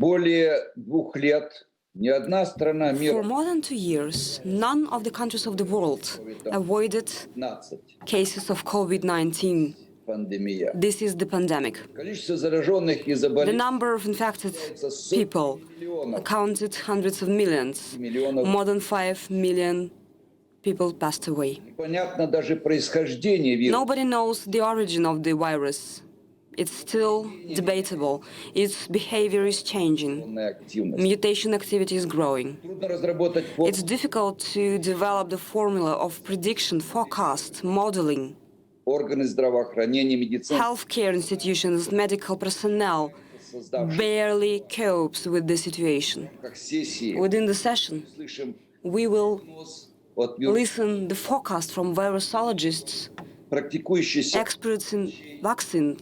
For more than 2 years, none of the countries of the world avoided cases of COVID-19. This is the pandemic. The number of infected people counted hundreds of millions. More than 5 million people passed away. Nobody knows the origin of the virus. It's still debatable. Its behavior is changing. Mutation activity is growing. It's difficult to develop the formula of prediction, forecast, modeling. Healthcare institutions, medical personnel barely copes with the situation. Within the session, we will listen the forecast from virologists, experts in vaccine,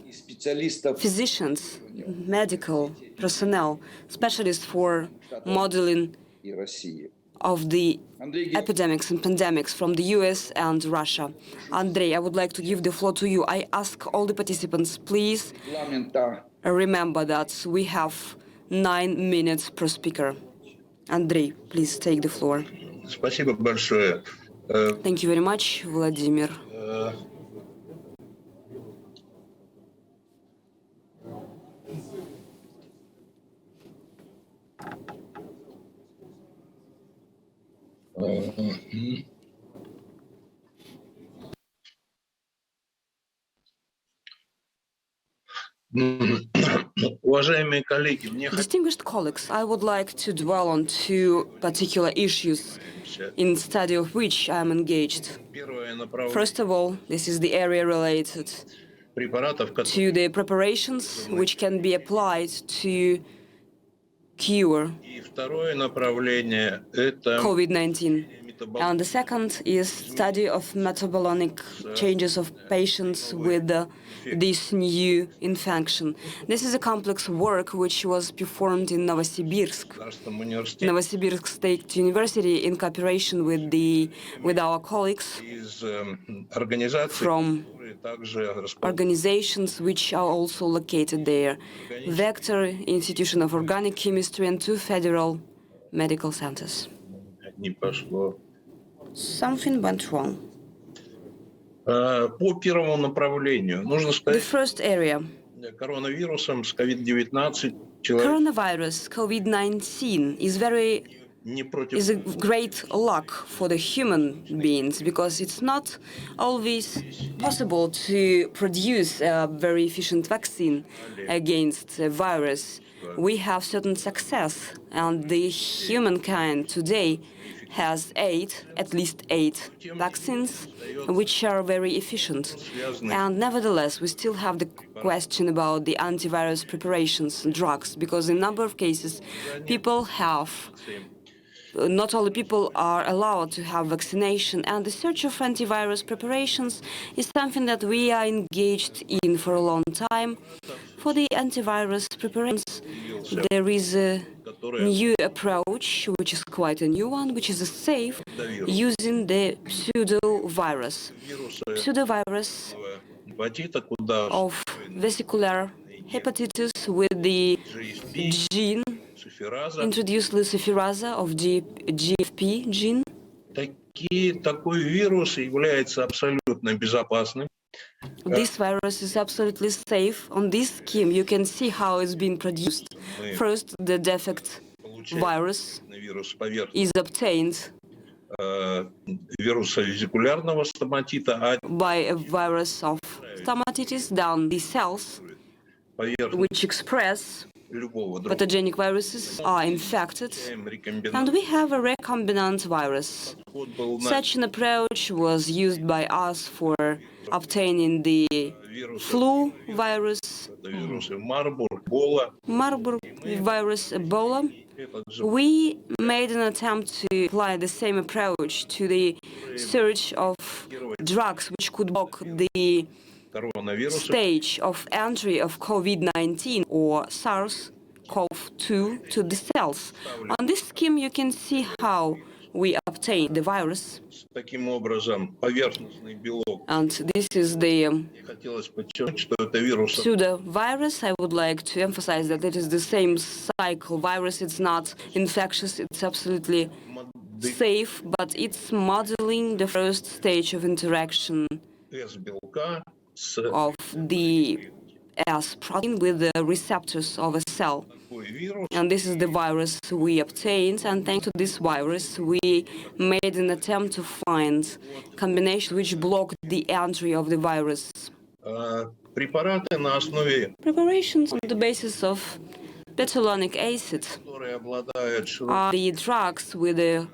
physicians, medical personnel, specialists for modeling of the epidemics and pandemics from the US and Russia. Andrei, I would like to give the floor to you. I ask all the participants, please remember that we have 9 minutes per speaker. Andrei, please take the floor. Спасибо большое. Thank you very much, Vladimir. Уважаемые коллеги, Distinguished colleagues, I would like to dwell on 2 particular issues in study of which I am engaged. First of all, this is the area related to the preparations which can be applied to cure COVID-19. And the second is study of metabolic changes of patients with this new infection. This is a complex work which was performed in Novosibirsk State University in cooperation with our colleagues from organizations which are also located there. Vector Institution of Organic Chemistry and 2 federal medical centers. Something went wrong. По первому направлению нужно сказать, The first area. Коронавирусом с COVID-19 Coronavirus, COVID-19, is a great luck for the human beings because it's not always possible to produce a very efficient vaccine against a virus. We have certain success, and the humankind today has at least 8 vaccines, which are very efficient. And nevertheless, we still have the question about the antivirus preparations and drugs, because in a number of cases, not all people are allowed to have vaccination, and the search of antivirus preparations is something that we are engaged in for a long time. For the antivirus preparations, there is a new approach, which is quite a new one, which is safe, using the pseudovirus of vesicular hepatitis with the gene introduced luciferase of GFP gene. Такой вирус является абсолютно безопасным. This virus is absolutely safe. On this scheme, you can see how it's been produced. First, the defect virus is obtained by a virus of stomatitis down the cells, which express pathogenic viruses are infected, and we have a recombinant virus. Such an approach was used by us for obtaining the flu virus, Marburg virus, Ebola. We made an attempt to apply the same approach to the search of drugs which could block the stage of entry of COVID-19 or SARS-CoV-2 to the cells. On this scheme, you can see how we obtain obtained the virus, Таким образом, поверхностный белок. and this is the Мне хотелось подчеркнуть, что это вирус pseudovirus. I would like to emphasize that it is the same cycle virus. It's not infectious. It's absolutely safe, but it's modeling the first stage of interaction S-белка с of the S protein with the receptors of a cell. такой вирус. And this is the virus we obtained, and thanks to this virus, we made an attempt to find combinations which blocked the entry of the virus. Препараты на основе, Preparations on the basis of betulonic acid которые обладают are the drugs with a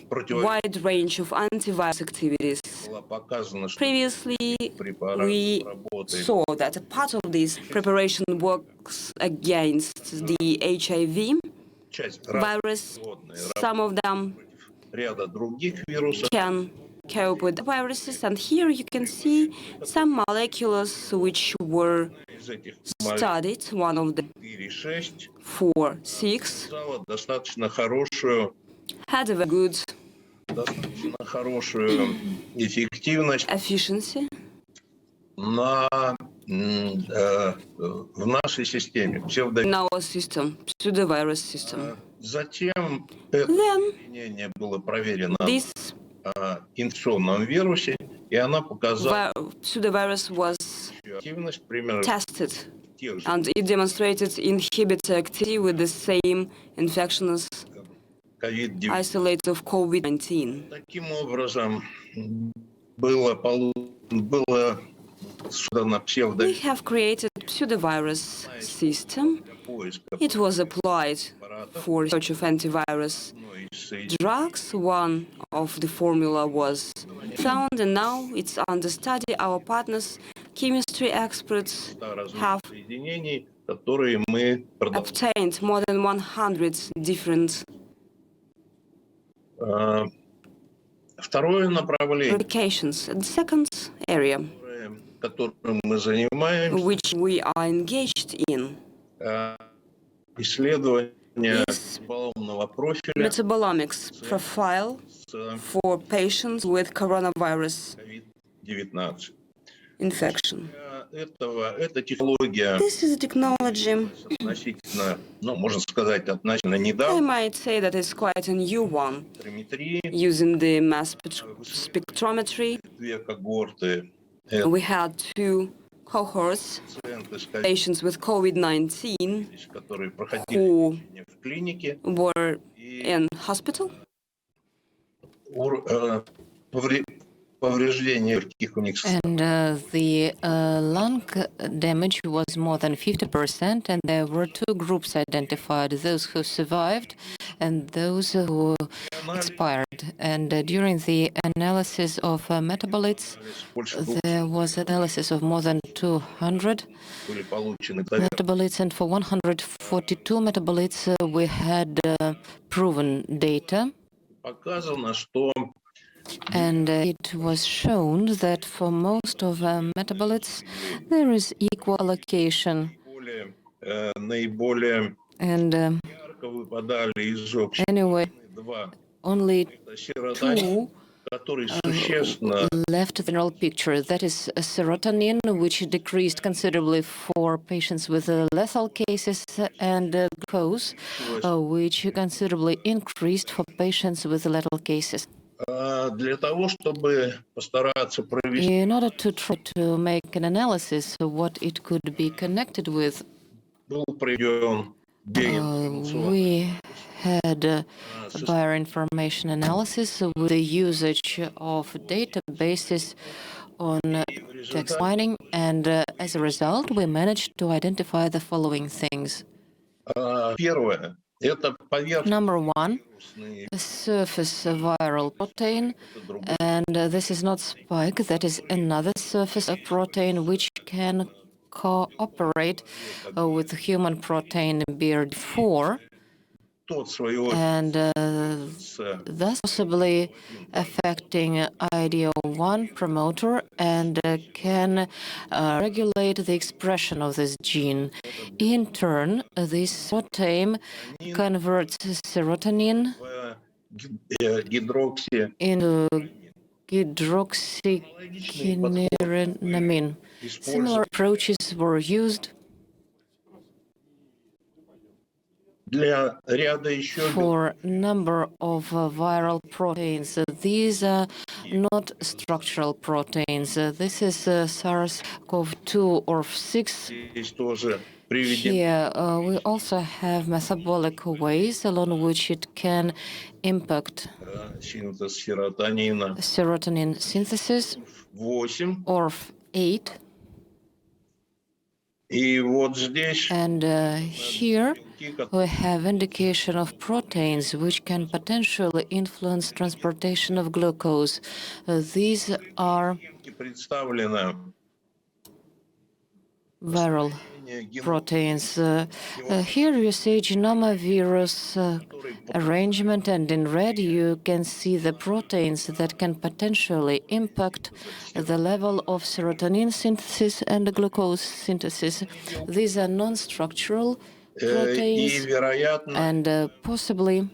противовирусом, wide range of antivirus activities. было показано, что Previously, препарат we работает. saw that a part of this preparation works against the HIV Часть virus. работная, Some of them ряда других вирусов. can cope with the viruses, and here you can see some molecules which were Из этих studied. One of the 4-6 4, 6 показала достаточно хорошую had a very good эффективность efficiency на, в нашей системе. in our system, pseudovirus system. Затем это Then применение было проверено this на инфекционном вирусе, и она показала pseudovirus was активность примерно tested, тех же and it demonstrated inhibitor activity with the same infectious COVID-19. isolate of COVID-19. Таким образом, было создано We псевдовирус have created pseudovirus system. поиска It was applied for research of antivirus одной из соединений drugs. One of the formula was found, and now it's under study. Our partners, chemistry experts, have соединений, которые мы obtained more than 100 different Второе направление, applications. And the second area которым мы занимаемся, which we are engaged in исследование is баллонного профиля metabolomics profile с for patients with coronavirus COVID-19. infection. Эта технология This is a technology, относительно, можно сказать, относительно I недавно. might say that it's quite a new one, Спектрометрии, using the mass spectrometry. две когорты We had 2 cohorts, пациенты, patients with COVID-19 которые проходили who лечение в клинике, were и in hospital, повреждения легких у них And the lung damage was more than 50%, and there were 2 groups identified, those who survived and those who expired. And during the analysis of metabolites, there was analysis of more than 200 были получены. metabolites, and for 142 metabolites, we had proven data. Показано, что And it was shown that for most of metabolites, there is equal allocation. наиболее And ярко выпадали из общей anyway, два. only Это серотонин, 2 который существенно left the general picture. That is serotonin, which decreased considerably for patients with lethal cases, and glucose, which considerably increased for patients with lethal cases. для того, чтобы постараться провести In order to try to make an analysis of what it could be connected with, был проведен we had bioinformation analysis with the usage of databases on text mining, and as a result, we managed to identify the following things. Первое – это поверхностный Number 1, a surface viral protein, and this is not spike, that is another surface protein which can cooperate with human protein BRD4, тот, в свою очередь, and с thus possibly affecting IDO1 promoter, and can regulate the expression of this gene. In turn, this protein converts serotonin гидрокси. into hydroxyquinoramine. Similar approaches were used Для ряда еще for a number of viral proteins. These are not structural proteins. This is SARS-CoV-2 or 6. есть тоже приведены Here we also have metabolic ways along which it can impact синтез серотонина serotonin synthesis, 8. ORF8. И вот здесь And here we have indication of proteins which can potentially influence transportation of glucose. These are представлено viral proteins. Here you see genome-virus arrangement, and in red you can see the proteins that can potentially impact the level of serotonin synthesis and glucose synthesis. These are non-structural и, proteins, вероятно, and possibly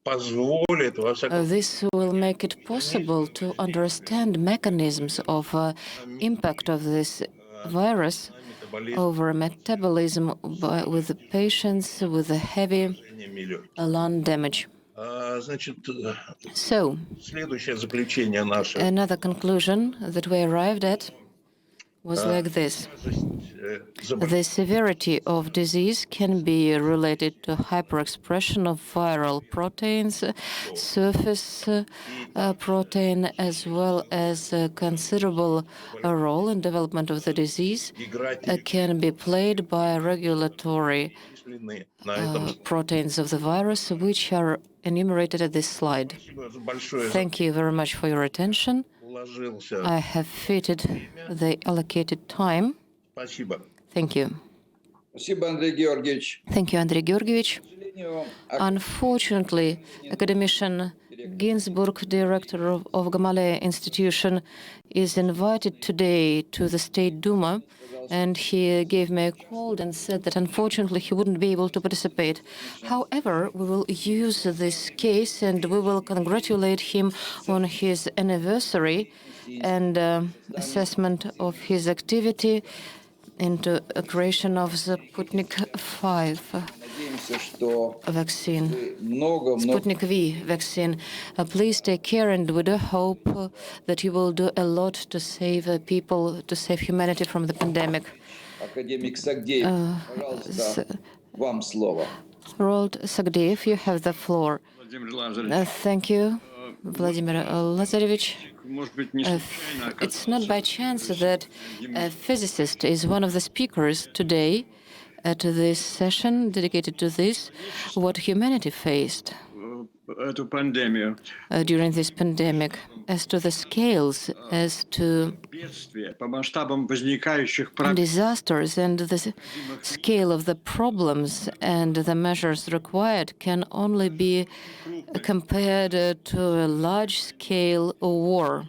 позволит, во всяком this will make it possible to understand mechanisms of impact of this virus over metabolism with the patients with a heavy случае lung damage. Значит, So, следующее заключение наше. another conclusion that we arrived at was like this. The severity of disease can be related to hyperexpression of viral proteins, surface protein, as well as a considerable role in development of the disease can be played by regulatory proteins of the virus, which are enumerated at this slide. Thank you very much for your attention. I have fitted the allocated time. Спасибо. Thank you. Спасибо, Андрей Георгиевич. Thank you, Andrei Georgievich. Unfortunately, academician Gintsburg, director of Gamaleya Institution, is invited today to the State Duma, and he gave me a call and said that unfortunately he wouldn't be able to participate. However, we will use this case and we will congratulate him on his anniversary and assessment of his activity into a creation of the Sputnik 5 Надеемся, что vaccine. вы много Sputnik V vaccine. Please take care, and we do hope that you will do a lot to save people, to save humanity from the pandemic. академик Сагдеев, пожалуйста, вам слово. Roald Sagdeev, you have the floor. Thank you, Vladimir Lazarevich. It's not by chance that a physicist is one of the speakers today at this session dedicated to this, what humanity faced during this pandemic, as to the scales, as to disasters and the scale of the problems and the measures required can only be compared to a large-scale war.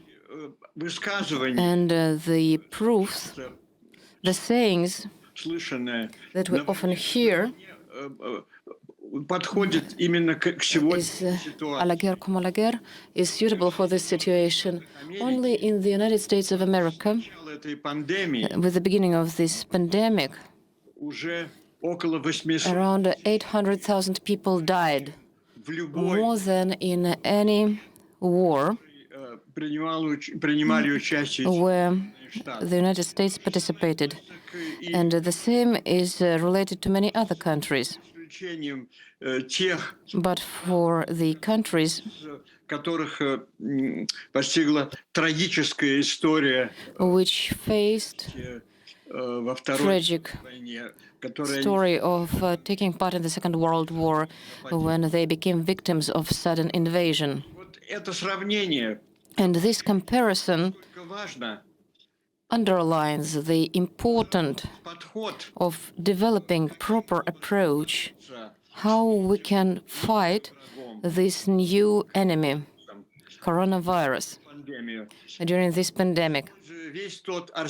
And the proofs, the sayings that we often hear is «Alager cum alager» is suitable for this situation. Only in the United States of America, with the beginning of this pandemic, around 800,000 people died, more than in any war where the United States participated. And the same is related to many other countries. But for the countries which faced tragic story of taking part in the Second World War, when they became victims of sudden invasion. And this comparison underlines the importance of developing proper approach, how we can fight this new enemy, coronavirus, during this pandemic,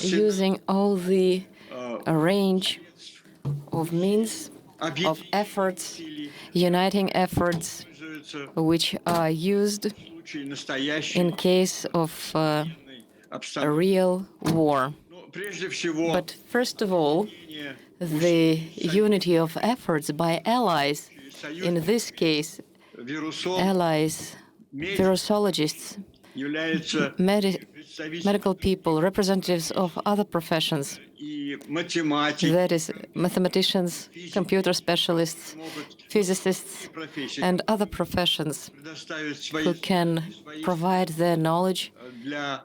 using all the range of means, of efforts, uniting efforts, which are used in case of a real war. But first of all, the unity of efforts by allies, in this case, allies, virologists, medical people, representatives of other professions, that is, mathematicians, computer specialists, physicists, and other professions who can provide their knowledge,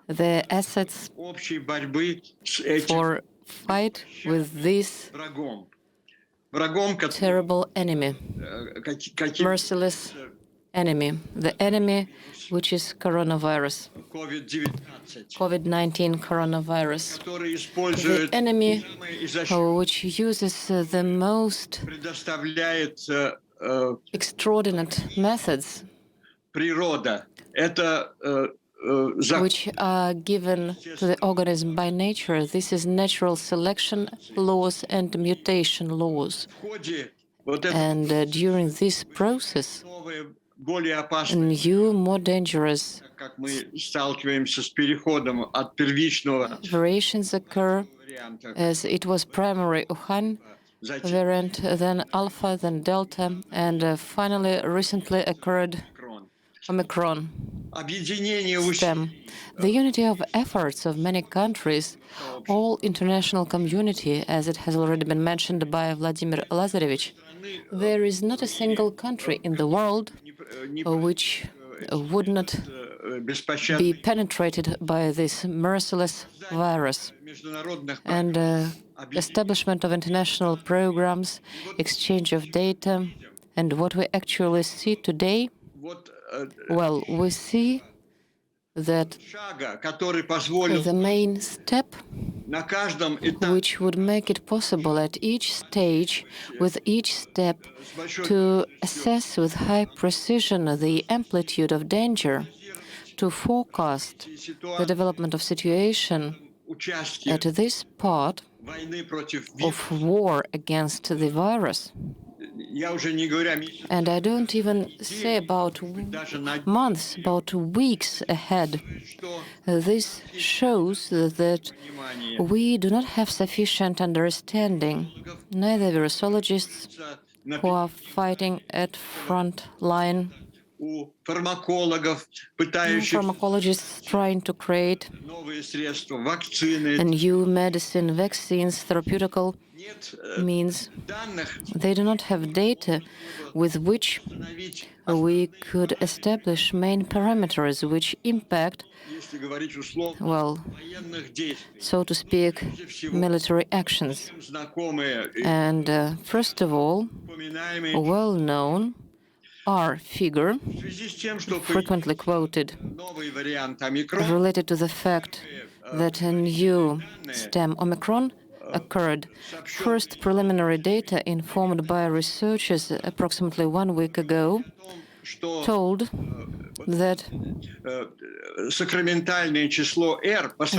their assets for fight with this terrible enemy, merciless enemy, the enemy which is coronavirus, COVID-19 coronavirus, the enemy which uses the most extraordinary methods which are given to the organism by nature. This is natural selection laws and mutation laws. And during this process, new, more dangerous variations occur, as it was primary Wuhan variant, then Alpha, then Delta, and finally recently occurred Omicron stem. The unity of efforts of many countries, all international community, as it has already been mentioned by Vladimir Lazarevich, there is not a single country in the world which would not be penetrated by this merciless virus. And establishment of international programs, exchange of data, and what we actually see today, well, we see that the main step which would make it possible at each stage, with each step, to assess with high precision the amplitude of danger, to forecast the development of situation at this part of war against the virus. And I don't even say about months, about weeks ahead. This shows that we do not have sufficient understanding, neither virologists who are fighting at front line, pharmacologists trying to create a new medicine, vaccines, therapeutical means. They do not have data with which we could establish main parameters which impact, well, so to speak, military actions. And first of all, a well-known R figure, frequently quoted, related to the fact that a new stem Omicron occurred. First preliminary data informed by researchers approximately 1 week ago told that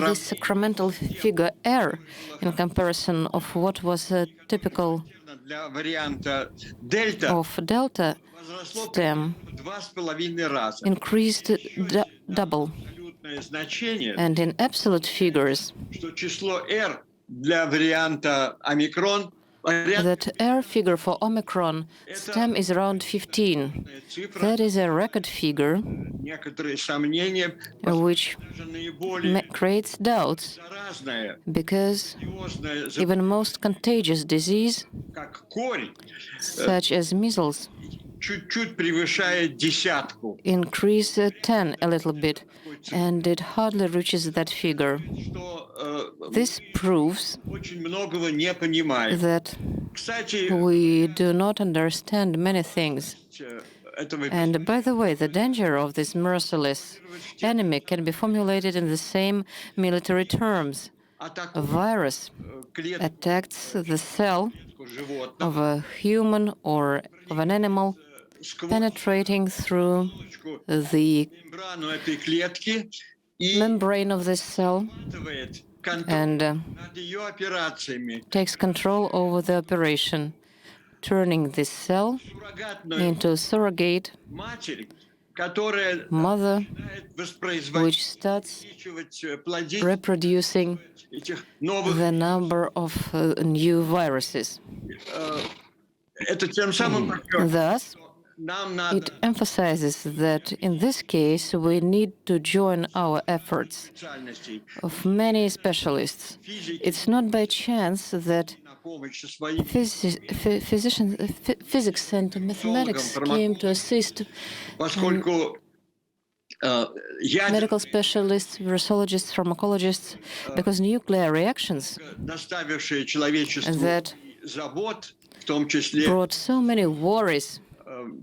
this sacramental figure R, in comparison of what was typical of Delta stem, increased double. And in absolute figures, that R figure for Omicron stem is around 15. That is a record figure which creates doubts, because even most contagious disease, such as measles, increase 10 a little bit, and it hardly reaches that figure. This proves that we do not understand many things. And by the way, the danger of this merciless enemy can be formulated in the same military terms. A virus attacks the cell of a human or of an animal, penetrating through the membrane of this cell and takes control over the operation. turning this cell into a surrogate mother, which starts reproducing the number of new viruses. Thus, it emphasizes that in this case we need to join our efforts of many specialists. It's not by chance that physics and mathematics came to assist medical specialists, virologists, pharmacologists, because nuclear reactions that brought so many worries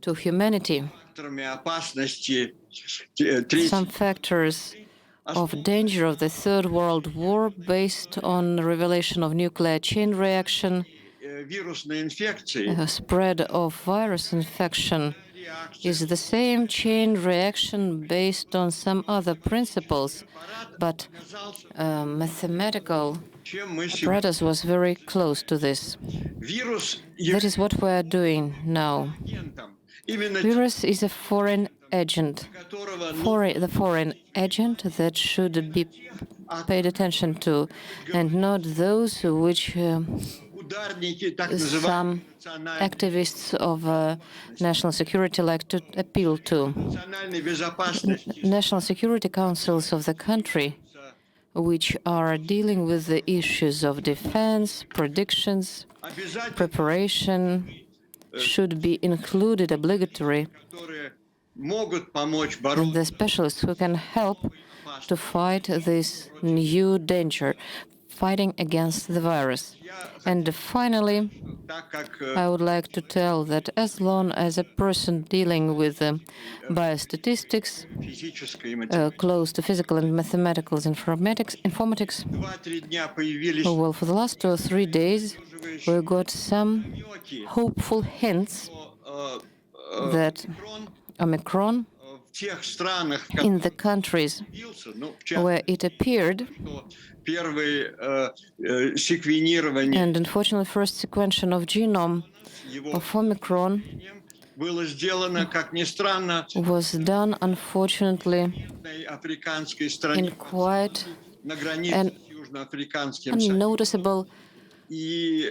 to humanity, some factors of danger of the Third World War based on the revelation of nuclear chain reaction, spread of virus infection is the same chain reaction based on some other principles, but mathematical apparatus was very close to this. That is what we are doing now. Virus is a foreign agent, the foreign agent that should be paid attention to, and not those which some activists of national security like to appeal to. National security councils of the country, which are dealing with the issues of defense, predictions, preparation, should be included obligatory, and the specialists who can help to fight this new danger, fighting against the virus. And finally, I would like to tell that as long as a person dealing with biostatistics, close to physical and mathematical informatics, well, for the last 2 or 3 days, we got some hopeful hints that Omicron in the countries where it appeared, and unfortunately first sequencing of genome of Omicron was done, unfortunately, in quite an unnoticeable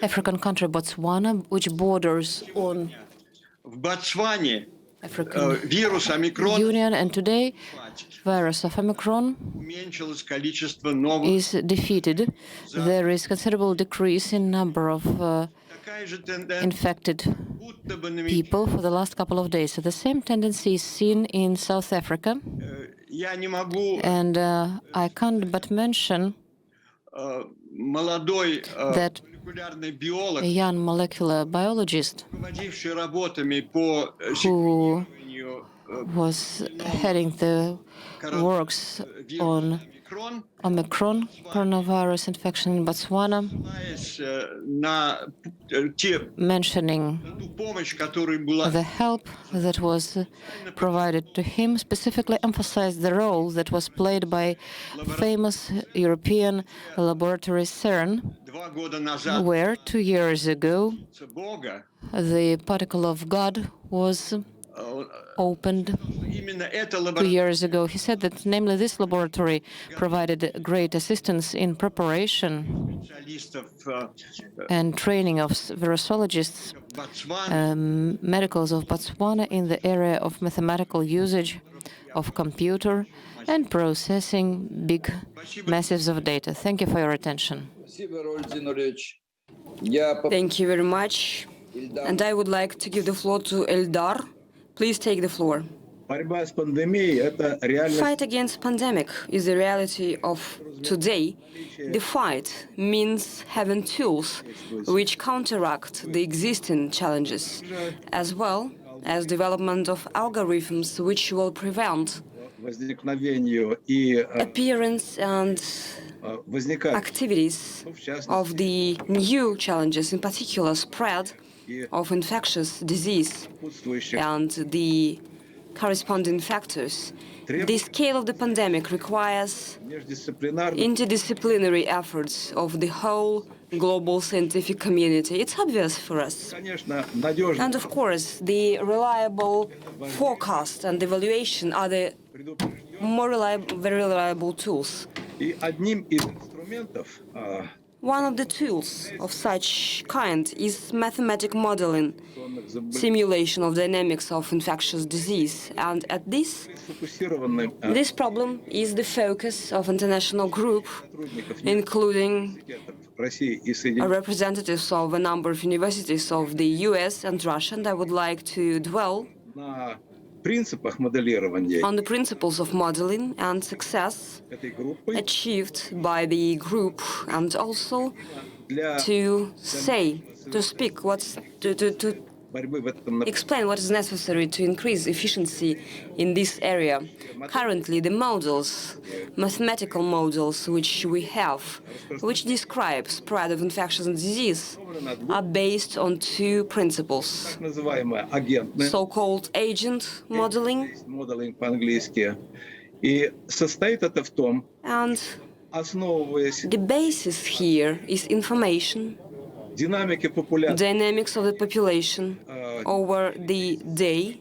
African country, Botswana, which borders on African Union, and today virus of Omicron is defeated. There is considerable decrease in number of infected people for the last couple of days. So the same tendency is seen in South Africa, and I can't but mention that a young molecular biologist who was heading the works on Omicron coronavirus infection in Botswana, mentioning the help that was provided to him, specifically emphasized the role that was played by famous European laboratory CERN, where 2 years ago the particle of God was opened 2 years ago. He said that, namely, this laboratory provided great assistance in preparation and training of virologists, medicals of Botswana in the area of mathematical usage of computer and processing big masses of data. Thank you for your attention. Thank you very much. And I would like to give the floor to Ildar. Please take the floor. Fight against pandemic is the reality of today. The fight means having tools which counteract the existing challenges, as well as development of algorithms which will prevent appearance and activities of the new challenges, in particular spread of infectious disease and the corresponding factors. The scale of the pandemic requires interdisciplinary efforts of the whole global scientific community. It's obvious for us. And of course, the reliable forecast and evaluation are the very reliable tools. One of the tools of such kind is mathematical modeling, simulation of dynamics of infectious disease. And at this problem is the focus of international group, including representatives of a number of universities of the US and Russia. And I would like to dwell on the principles of modeling and success achieved by the group, and also to explain what is necessary to increase efficiency in this area. Currently, the models, mathematical models which we have, which describe spread of infectious disease, are based on two principles: so-called agent modeling, and the basis here is information, dynamics of the population over the day,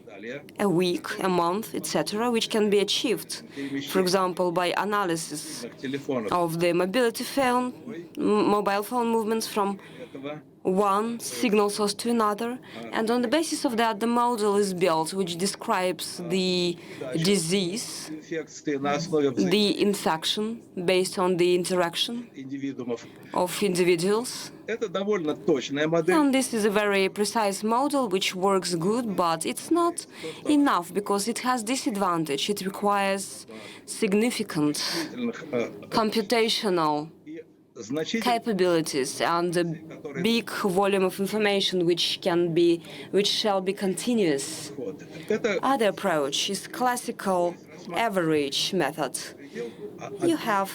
a week, a month, etc., which can be achieved, for example, by analysis of the mobile phone movements from one signal source to another, and on the basis of that, the model is built, which describes the disease, the infection, based on the interaction of individuals. And this is a very precise model which works good, but it's not enough because it has disadvantage. It requires significant computational capabilities and a big volume of information which shall be continuous. Other approach is classical average method. You have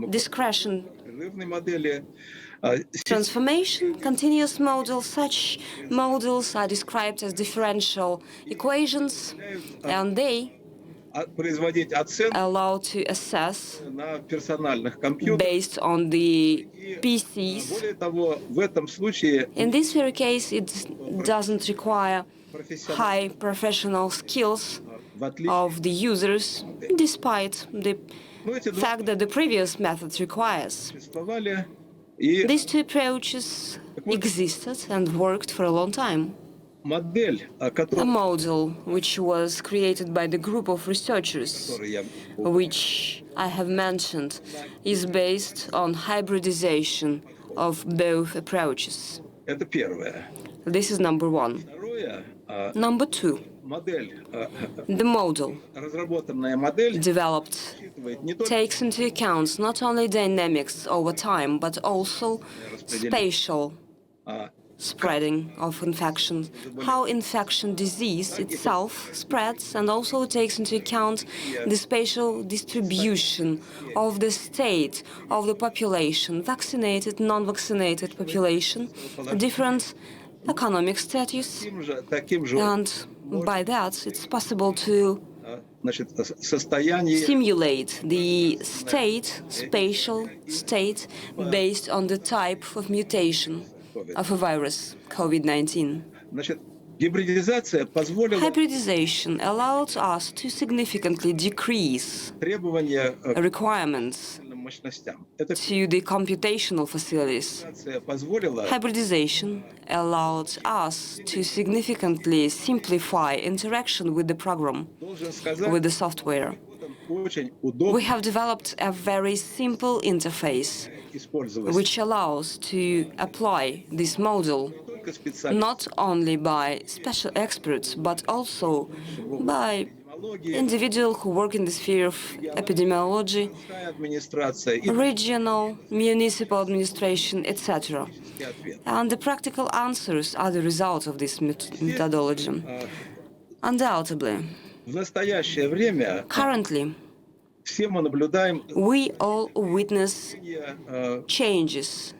discretion transformation, continuous model. Such models are described as differential equations, and they allow to assess based on the PCs. In this very case, it doesn't require high professional skills of the users, despite the fact that the previous method requires. These two approaches existed and worked for a long time. A model which was created by the group of researchers, which I have mentioned, is based on hybridization of both approaches. This is number one. Number two, the model developed takes into account not only dynamics over time, but also spatial spreading of infection, how infection disease itself spreads, and also takes into account the spatial distribution of the state of the population, vaccinated, non-vaccinated population, different economic status, and by that it's possible to simulate the spatial state based on the type of mutation of a virus, COVID-19. Hybridization allowed us to significantly decrease requirements to the computational facilities. Hybridization allowed us to significantly simplify interaction with the program, with the software. We have developed a very simple interface which allows to apply this model not only by special experts, but also by individuals who work in the sphere of epidemiology, regional, municipal administration, etc. And the practical answers are the result of this methodology. Undoubtedly, currently, we all witness changes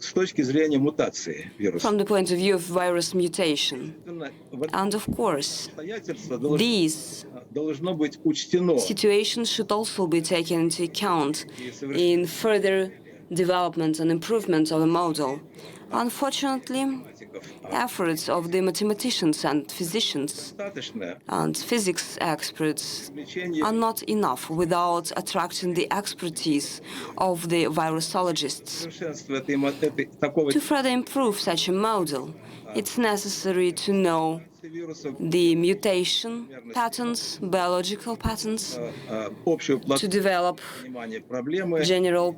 с точки зрения мутации вируса. from the point of view of virus mutation. And of course, Обстоятельства these должно быть учтено situations should also be taken into account in further development and improvement of the model. Unfortunately, efforts of the mathematicians and physicians достаточно and physics experts are not enough without attracting the expertise of the virologists. совершенства такого To further improve such a model, it's necessary to know вируса the mutation patterns, biological patterns, общую to develop понимание проблемы general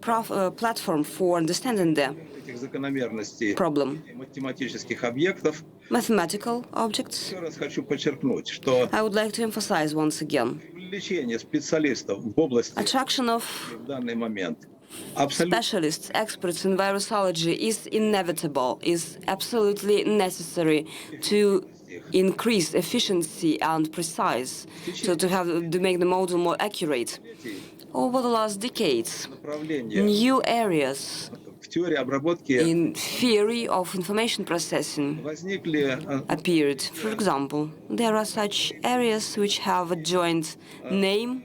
platform for understanding the этих закономерностей problem. математических объектов. Mathematical objects. Еще раз хочу подчеркнуть, что I would like to emphasize once again, привлечение специалистов в области attraction of в данный момент абсолютно specialists, experts in virology is inevitable, is absolutely necessary to increase efficiency and precise, so to make the model more accurate. Over the last decades, направление new areas в теории обработки in theory of information processing возникли appeared. For example, there are such areas which have a joint name,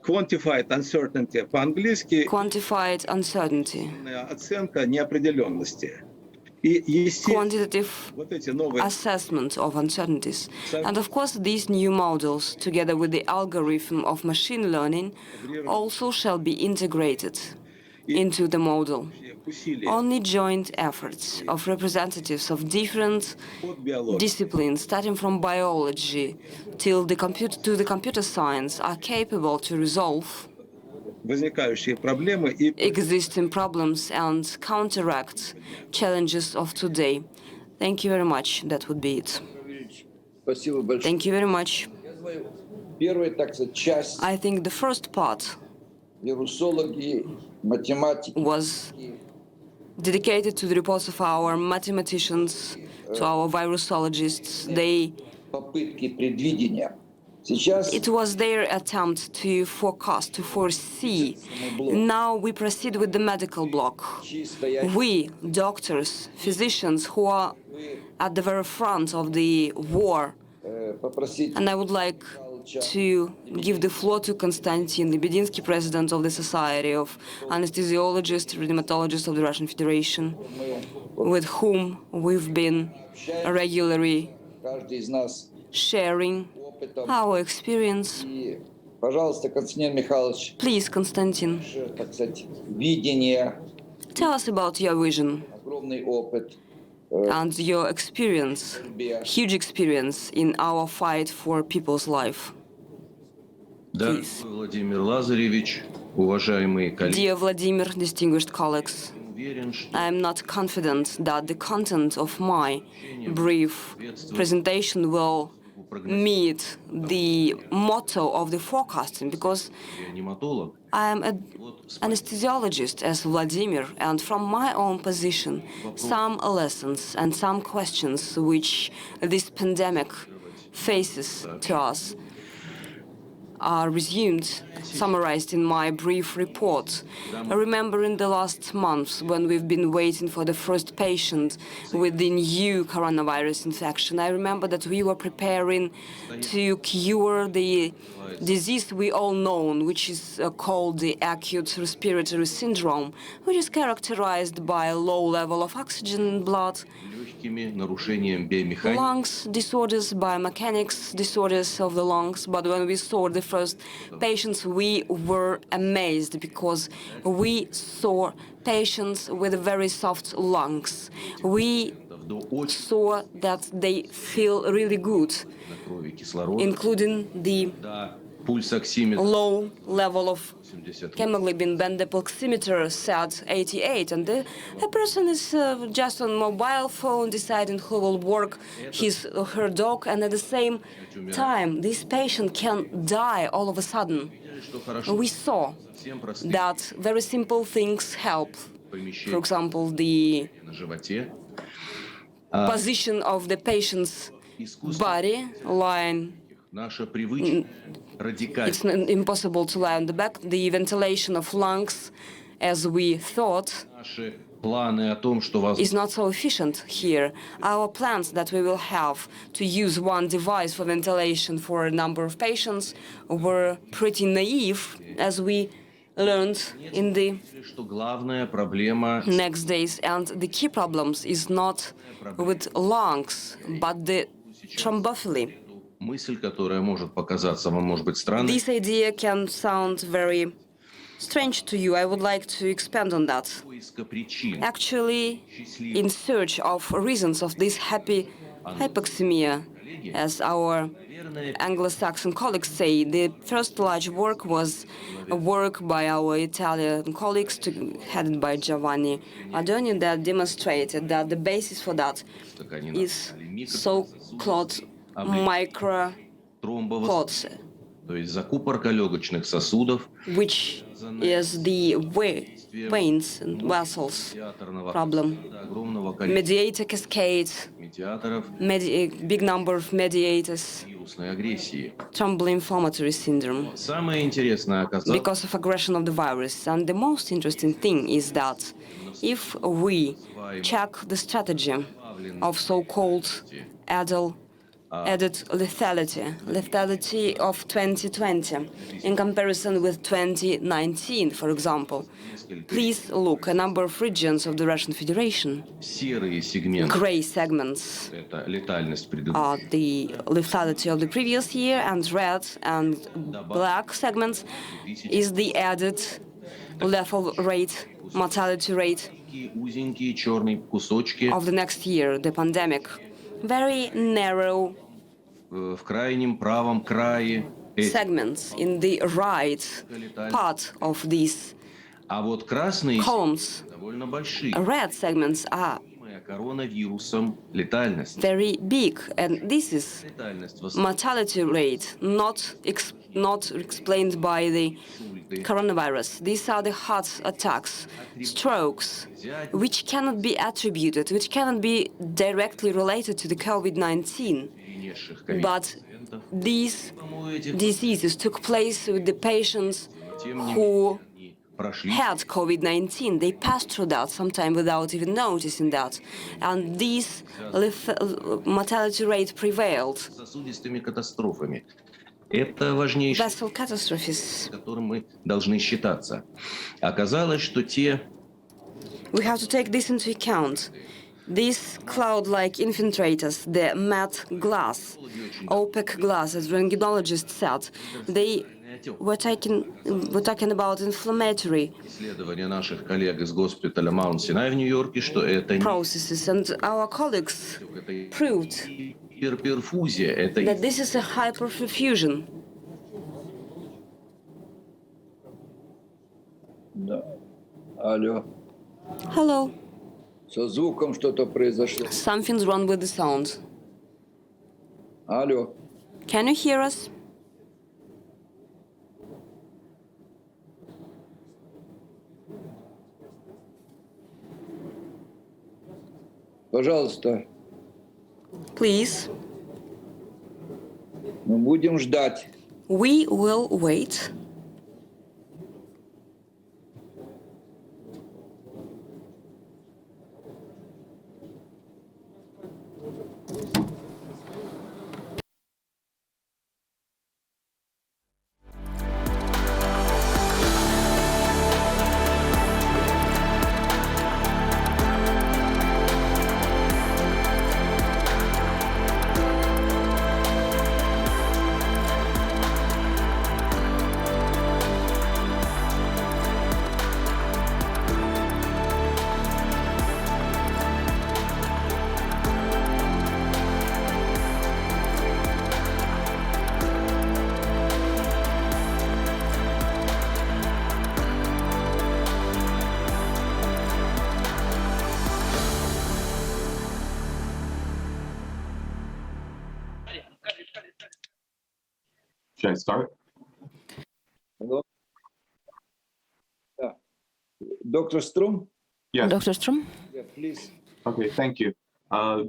quantified uncertainty по-английски, quantified uncertainty, оценка неопределенности. И естественно, quantitative вот эти новые assessment of uncertainties. And of course, these new models, together with the algorithm of machine learning, also shall be integrated into the model. усилия Only joint efforts of representatives of different от биологии disciplines, starting from biology till the computer science, are capable to resolve возникающие проблемы и existing problems and counteract challenges of today. Thank you very much. That would be it. Спасибо большое. Thank you very much. Первая, так сказать, часть I think the first part вирусологи, математики, was dedicated to the reports of our mathematicians, to our virologists. попытки предвидения. Сейчас It was their attempt to forecast, to foresee. Now we proceed with the medical block. We, doctors, physicians who are at the very front of the war, попросить and I would like to give the floor to Konstantin Lebedynsky, president of the Society of Anesthesiologists, Rheumatologists of the Russian Federation, with whom we've been regularly каждый из нас sharing опытом. our experience. И, пожалуйста, Константин Михайлович, Please, Konstantin, так сказать, видение, tell us about your vision огромный опыт and your experience, huge experience in our fight for people's life. Дорогой Владимир Лазаревич, уважаемые коллеги, Dear Vladimir, distinguished colleagues, уверен, что I am not confident that the content of my brief presentation will meet the motto of the forecasting, because реаниматолог I am an anesthesiologist as Vladimir, and from my own position, some lessons and some questions which this pandemic faces to us are summarized in my brief report. I remember in the last months when we've been waiting for the first patient with the new coronavirus infection, I remember that we were preparing to cure the disease we all know, which is called the acute respiratory syndrome, which is characterized by a low level of oxygen in blood, легкими нарушением биомеханики, lungs disorders, biomechanics disorders of the lungs. But when we saw the first patients, we were amazed because we saw patients with very soft lungs. We до очень saw that they feel really good, на крови кислорода, including the до пульсоксиметра low level of 80. hemoglobin when the pulsimeter said 88, and the person is just on mobile phone deciding who will work his or her dog, and at the same time this patient can die all of a sudden. Что хорошо, We saw совсем простые that very simple things help. For помещения example, the на животе, position of the patient's body lying. наша привычка радикально It's impossible to lie on the back. The ventilation of lungs as we thought, Наши планы о том, что is not so efficient here. Our plans that we will have to use one device for ventilation for a number of patients were pretty naive, as we learned in the что главная проблема next days. And the key problems is not with lungs, but the thrombophily. мысль, которая может показаться вам, может быть, странной, This idea can sound very strange to you. I would like to expand on that. поиска причин. Actually, in search of reasons of this hypoxemia, as our Anglo-Saxon colleagues say, the first large work was a work by our Italian colleagues headed by Giovanni Adoni that demonstrated that the basis for that как они is назвали, so-called microclots, тромбовос, то есть закупорка легочных сосудов, which is the veins and vessels медиаторного problem. огромного количества Mediator cascades, медиаторов big number of mediators, вирусной агрессии. thromboinflammatory syndrome, Самое интересное оказалось, because of aggression of the virus. And the most interesting thing is that if we check the strategy of so-called added lethality of 2020 in comparison with 2019, for example. Please look, a number of regions of the Russian Federation, серые сегменты, gray segments это летальность предыдущих, are the lethality of the previous year, and red and black segments is the added lethal rate, mortality rate узенькие черные кусочки of the next year, the pandemic. Very narrow в крайнем правом крае. segments in the right part of these А вот красные columns. довольно большие. Red segments are Коронавирусом летальность. very big, and this is Летальность в mortality rate not explained by the coronavirus. These are the heart attacks, strokes, which cannot be attributed, which cannot be directly related to the COVID-19. перенесших But ковид-пациентов. these Потому этих, diseases took place with the patients тем не who менее, прошли had COVID-19. They passed through that sometime without even noticing that. And this mortality rate prevailed. сосудистыми катастрофами. Это важнейшее, Vessel catastrophes. с которым мы должны считаться. Оказалось, что те We have to take this into account. These cloud-like infiltrators, the matte glass, opaque glass, as rentgenologists said, they were talking about inflammatory исследования наших коллег из госпиталя Маунт-Синай в Нью-Йорке, что это не processes. And our colleagues proved гиперперфузия, это that this is a hyperperfusion. Да. Алло. Hello. Со звуком что-то произошло. Something's wrong with the sound. Алло. Can you hear us? Пожалуйста, Please. мы будем ждать. We will wait. Should I start? Алло. Да. Доктор Струм? Yes. Dr. Strum? Yeah, please. Okay, thank you.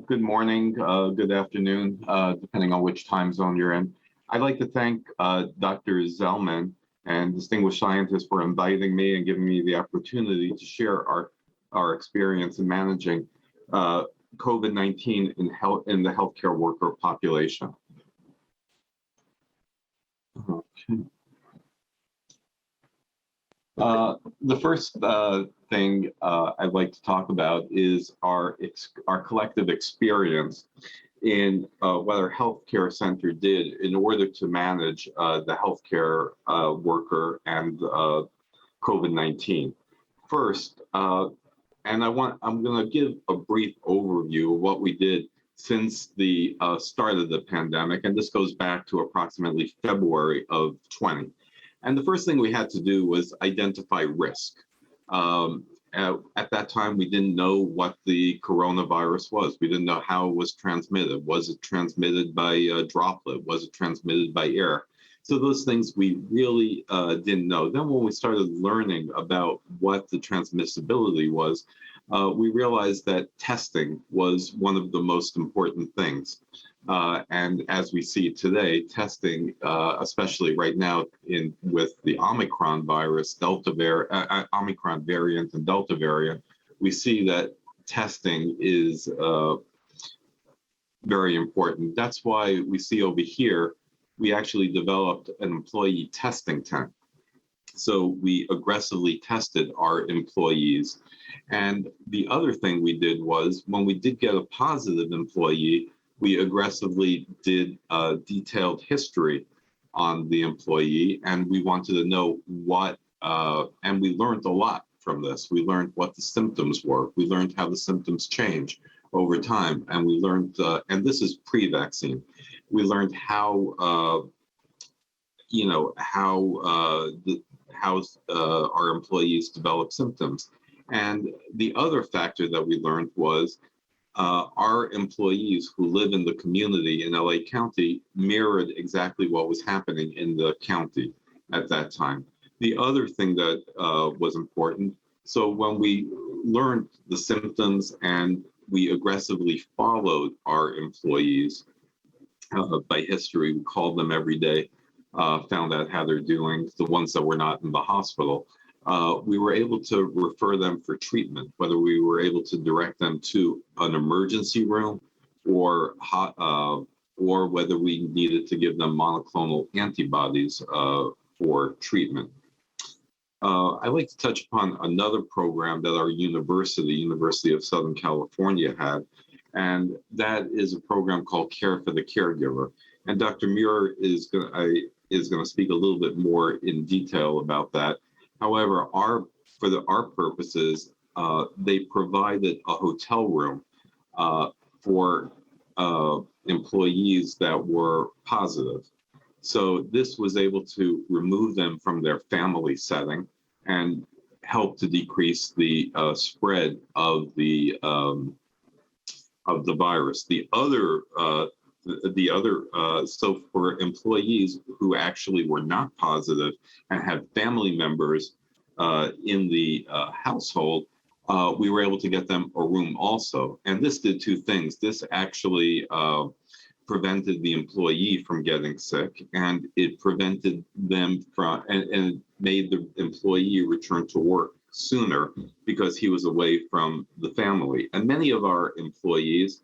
Good morning, good afternoon, depending on which time zone you're in. I'd like to thank Dr. Zellman and distinguished scientists for inviting me and giving me the opportunity to share our experience in managing COVID-19 in the healthcare worker population. Okay. The first thing I'd like to talk about is our collective experience in what our healthcare center did in order to manage the healthcare worker and COVID-19. First, and I'm going to give a brief overview of what we did since the start of the pandemic, and this goes back to approximately February of 20. And the first thing we had to do was identify risk. At that time, we didn't know what the coronavirus was. We didn't know how it was transmitted. Was it transmitted by a droplet? Was it transmitted by air? So those things we really didn't know. Then when we started learning about what the transmissibility was, we realized that testing was one of the most important things. And as we see today, testing, especially right now with the Omicron virus, Omicron variant and Delta variant, we see that testing is very important. That's why we see over here, we actually developed an employee testing tent. So we aggressively tested our employees. And the other thing we did was when we did get a positive employee, we aggressively did a detailed history on the employee, and we wanted to know what, and we learned a lot from this. We learned what the symptoms were. We learned how the symptoms change over time, and we learned, and this is pre-vaccine, we learned how, how our employees develop symptoms. And the other factor that we learned was our employees who live in the community in LA County mirrored exactly what was happening in the county at that time. The other thing that was important, so when we learned the symptoms and we aggressively followed our employees by history, we called them every day, found out how they're doing, the ones that were not in the hospital. We were able to refer them for treatment, whether we were able to direct them to an emergency room or whether we needed to give them monoclonal antibodies for treatment. I'd like to touch upon another program that our University of Southern California had, and that is a program called Care for the Caregiver. And Dr. Muir is going to speak a little bit more in detail about that. However, for our purposes, they provided a hotel room for employees that were positive. So this was able to remove them from their family setting and help to decrease the spread of the virus. So for employees who actually were not positive and had family members in the household, we were able to get them a room also. And this did two things. This actually prevented the employee from getting sick, and it prevented them from, and made the employee return to work sooner because he was away from the family. And many of our employees,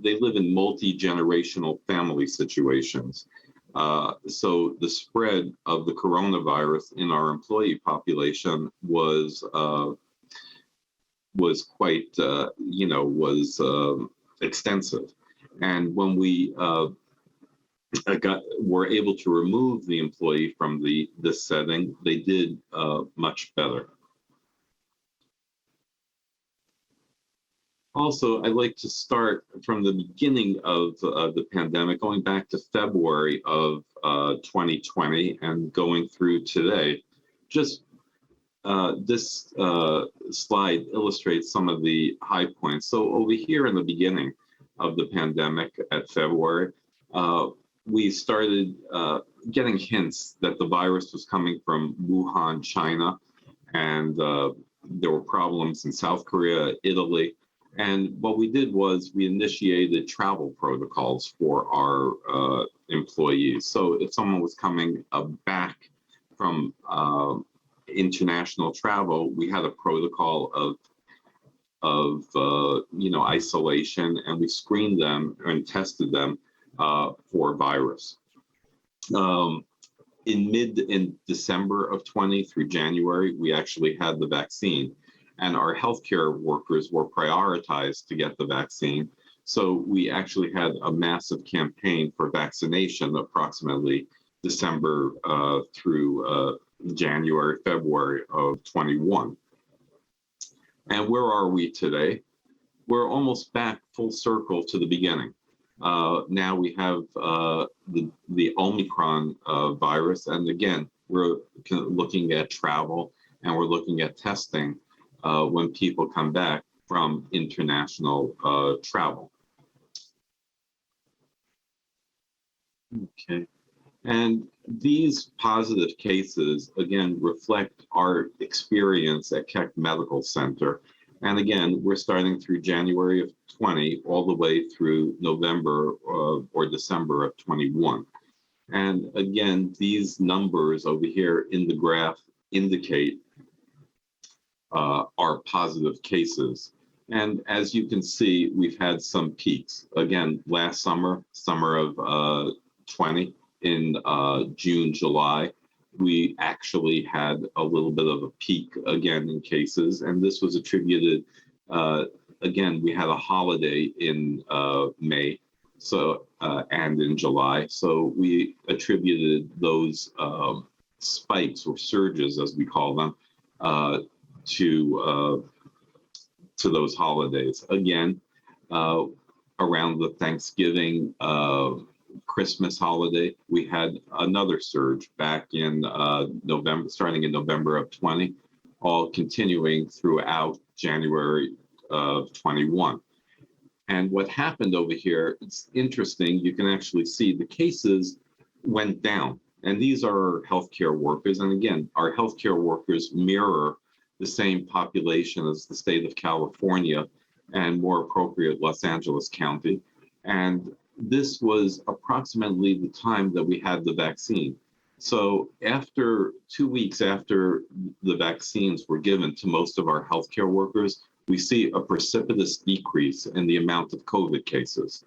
they live in multi-generational family situations. So the spread of the coronavirus in our employee population was quite, extensive. And when we were able to remove the employee from this setting, they did much better. Also, I'd like to start from the beginning of the pandemic, going back to February of 2020 and going through today. Just this slide illustrates some of the high points. So over here in the beginning of the pandemic at February, we started getting hints that the virus was coming from Wuhan, China, and there were problems in South Korea, Italy. And what we did was we initiated travel protocols for our employees. So if someone was coming back from international travel, we had a protocol of isolation, and we screened them and tested them for virus. In December of 20 through January, we actually had the vaccine, and our healthcare workers were prioritized to get the vaccine. So we actually had a massive campaign for vaccination, approximately December through January, February of 21. And where are we today? We're almost back full circle to the beginning. Now we have the Omicron virus, and again, we're looking at travel and we're looking at testing when people come back from international travel. Okay. And these positive cases, again, reflect our experience at Keck Medical Center. And again, we're starting through January of 20 all the way through November or December of 21. And again, these numbers over here in the graph indicate our positive cases. And as you can see, we've had some peaks. Again, last summer of 20, in June, July, we actually had a little bit of a peak again in cases, and this was attributed, again, we had a holiday in May, so and in July, so we attributed those spikes or surges, as we call them, to those holidays. Again, around the Thanksgiving Christmas holiday, we had another surge back in November, starting in November of 20, all continuing throughout January of 21. And what happened over here, it's interesting, you can actually see the cases went down. And these are healthcare workers. And again, our healthcare workers mirror the same population as the state of California, and more appropriate, Los Angeles County. And this was approximately the time that we had the vaccine. So after 2 weeks after the vaccines were given to most of our healthcare workers, we see a precipitous decrease in the amount of COVID cases.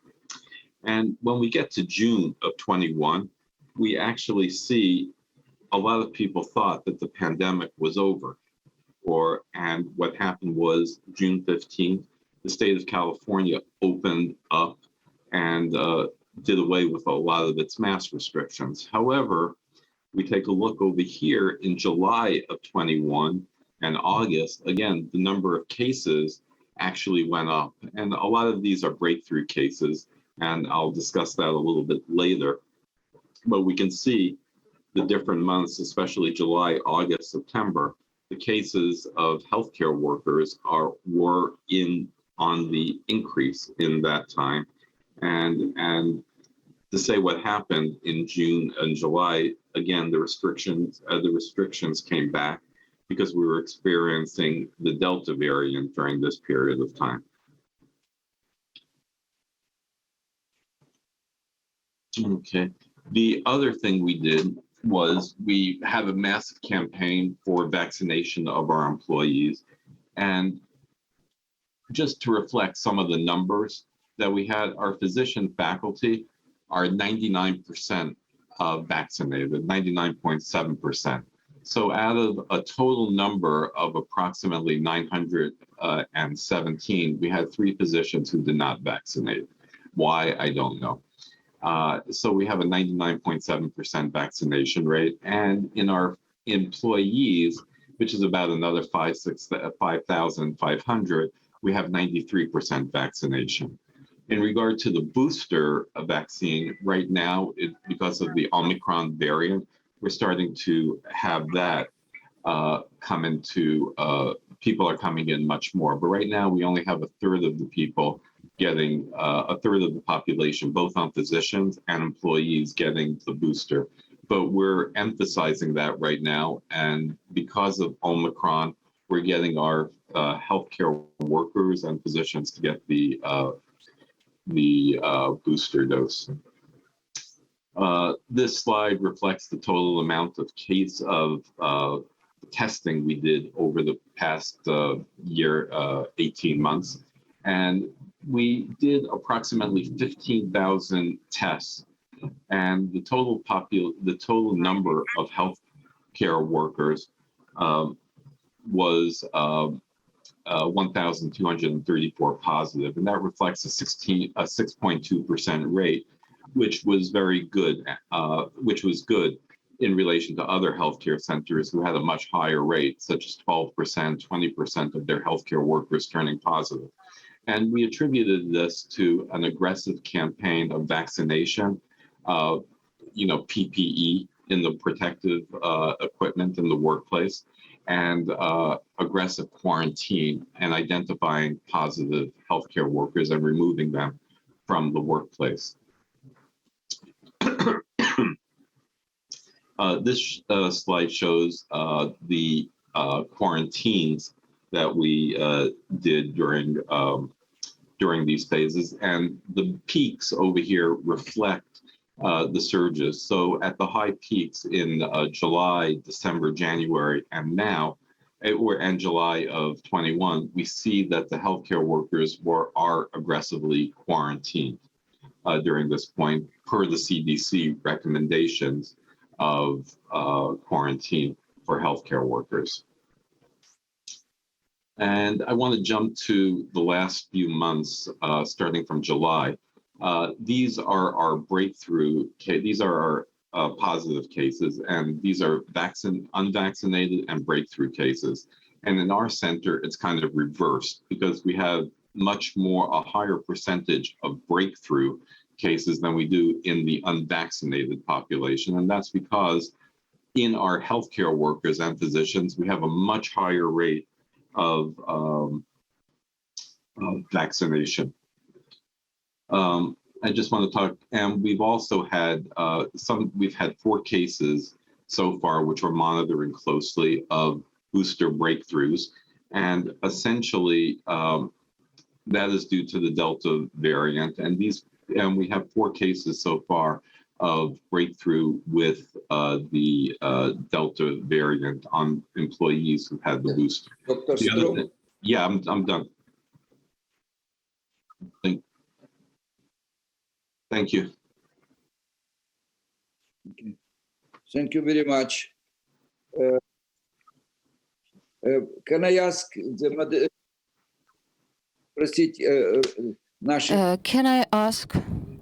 And when we get to June of 21, we actually see a lot of people thought that the pandemic was over. And what happened was June 15th, the state of California opened up and did away with a lot of its mask restrictions. However, we take a look over here in July of 21 and August, again, the number of cases actually went up. And a lot of these are breakthrough cases, and I'll discuss that a little bit later. But we can see the different months, especially July, August, September, the cases of healthcare workers were on the increase in that time. And to say what happened in June and July, again, the restrictions came back because we were experiencing the Delta variant during this period of time. Okay. The other thing we did was we had a massive campaign for vaccination of our employees. And just to reflect some of the numbers that we had, our physician faculty are 99% vaccinated, 99.7%. So out of a total number of approximately 917, we had 3 physicians who did not vaccinate. Why, I don't know. So we have a 99.7% vaccination rate. And in our employees, which is about another 5,500, we have 93% vaccination. In regard to the booster vaccine, right now, because of the Omicron variant, we're starting to have that come into, people are coming in much more. But right now, we only have a third of the people getting, a third of the population, both on physicians and employees, getting the booster. But we're emphasizing that right now. And because of Omicron, we're getting our healthcare workers and physicians to get the booster dose. This slide reflects the total amount of testing we did over the past year, 18 months. And we did approximately 15,000 tests. And the total number of healthcare workers was 1,234 positive, and that reflects a 6.2% rate, which was very good, which was good in relation to other healthcare centers who had a much higher rate, such as 12%, 20% of their healthcare workers turning positive. And we attributed this to an aggressive campaign of vaccination, PPE in the protective equipment in the workplace, and aggressive quarantine and identifying positive healthcare workers and removing them from the workplace. This slide shows the quarantines that we did during these phases, and the peaks over here reflect the surges. So at the high peaks in July, December, January, and now, and July of 21, we see that the healthcare workers are aggressively quarantined during this point, per the CDC recommendations of quarantine for healthcare workers. And I want to jump to the last few months, starting from July. These are our these are our positive cases, and these are unvaccinated and breakthrough cases. And in our center, it's kind of reversed because we have a higher percentage of breakthrough cases than we do in the unvaccinated population. And that's because in our healthcare workers and physicians, we have a much higher rate of vaccination. I just want to talk, and we've also had we've had 4 cases so far, which we're monitoring closely, of booster breakthroughs. And essentially, that is due to the Delta variant. And we have 4 cases so far of breakthrough with the Delta variant on employees who had the booster. Dr. Strom? Yeah, I'm done. Thank you. Thank you very much. Can I ask Can I ask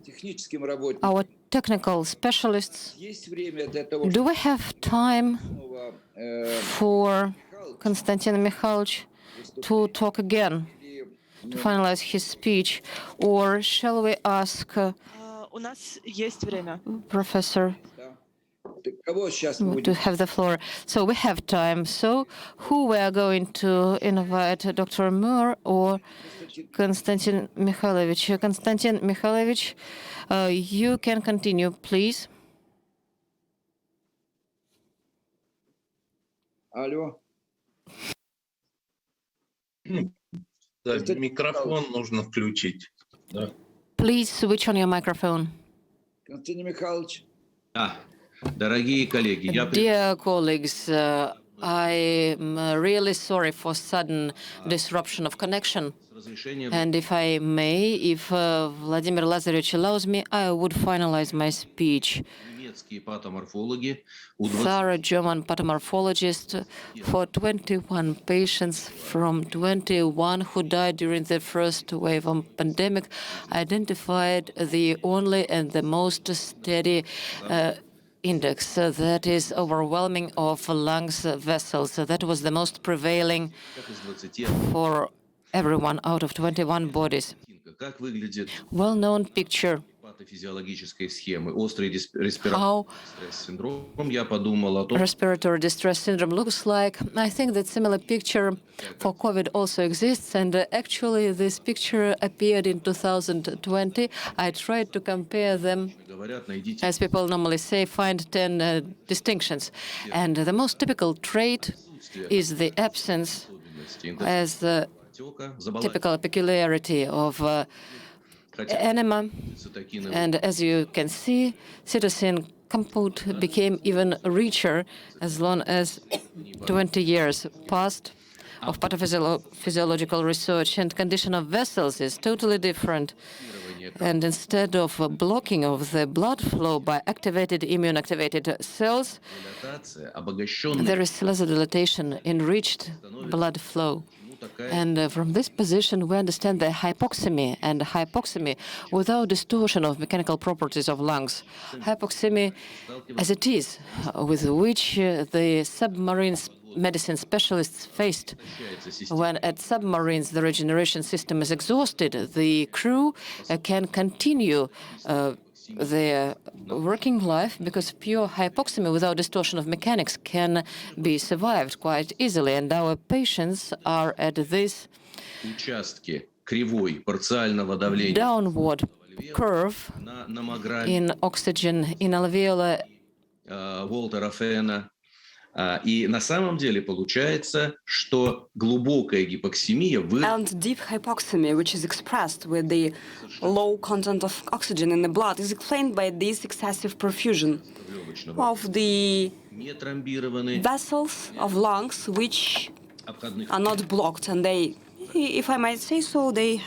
техническим работникам, our technical specialists, есть время для того, do we have time чтобы for Konstantin Mikhailovich to talk again, to finalize his speech, or shall we ask У нас есть время. Professor кого сейчас мы to будем? have the floor? So we have time. So who we are going to invite, Dr. Moore or Konstantin Mikhailovich? Konstantin Mikhailovich, you can continue, please. Алло. Да, микрофон нужно включить. Да. Please switch on your microphone. Константин Михайлович. Дорогие коллеги, Dear colleagues, I'm really sorry for sudden disruption of connection. And if I may, if Vladimir Lazarevich allows me, I would finalize my speech. Thorough German pathomorphologist for 21 patients from 21 who died during the first wave of pandemic identified the only and the most steady index that is overwhelming of lungs vessels. That was the most prevailing for everyone out of 21 bodies. Well-known picture. How respiratory distress syndrome looks like. I think that similar picture for COVID also exists, and actually this picture appeared in 2020. I tried to compare them, as people normally say, find 10 distinctions. And the most typical trait is the absence as the typical peculiarity of enema. And as you can see, cytosine compound became even richer as long as 20 years passed of pathophysiological research, and condition of vessels is totally different. And instead of blocking of the blood flow by activated immune-activated cells, there is vasodilatation, enriched blood flow. And from this position, we understand the hypoxemy, and hypoxemy without distortion of mechanical properties of lungs. Hypoxemy as it is, with which the submarine medicine specialists faced. When at submarines the regeneration system is exhausted, the crew can continue their working life because pure hypoxemy without distortion of mechanics can be survived quite easily. And our patients are at this downward curve in oxygen in alveolar. И на самом деле получается, что глубокая гипоксемия And deep hypoxemia, which is expressed with the low content of oxygen in the blood, is explained by this excessive perfusion of the vessels of lungs, which are not blocked, and they, if I might say so, they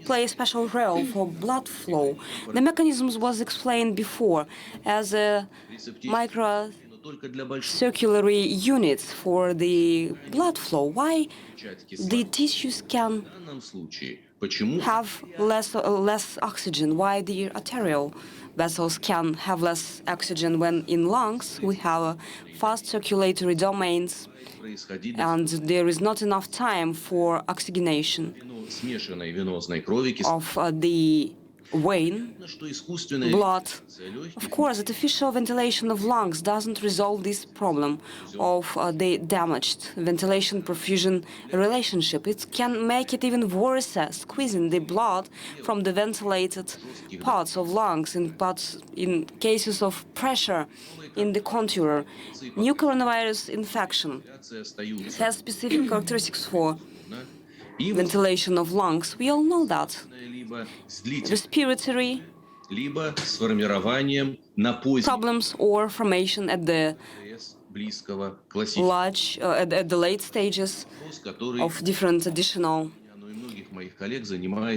play a special role for blood flow. The mechanisms was explained before as a microcirculatory units for the blood flow. Why the tissues can have less oxygen? Why the arterial vessels can have less oxygen when in lungs we have fast circulatory domains and there is not enough time for oxygenation of the vein blood? Of course, artificial ventilation of lungs doesn't resolve this problem of the damaged ventilation-perfusion relationship. It can make it even worse, squeezing the blood from the ventilated parts of lungs in cases of pressure in the contour. New coronavirus infection has specific characteristics for ventilation of lungs. We all know that. Respiratory problems or formation at the late stages of different additional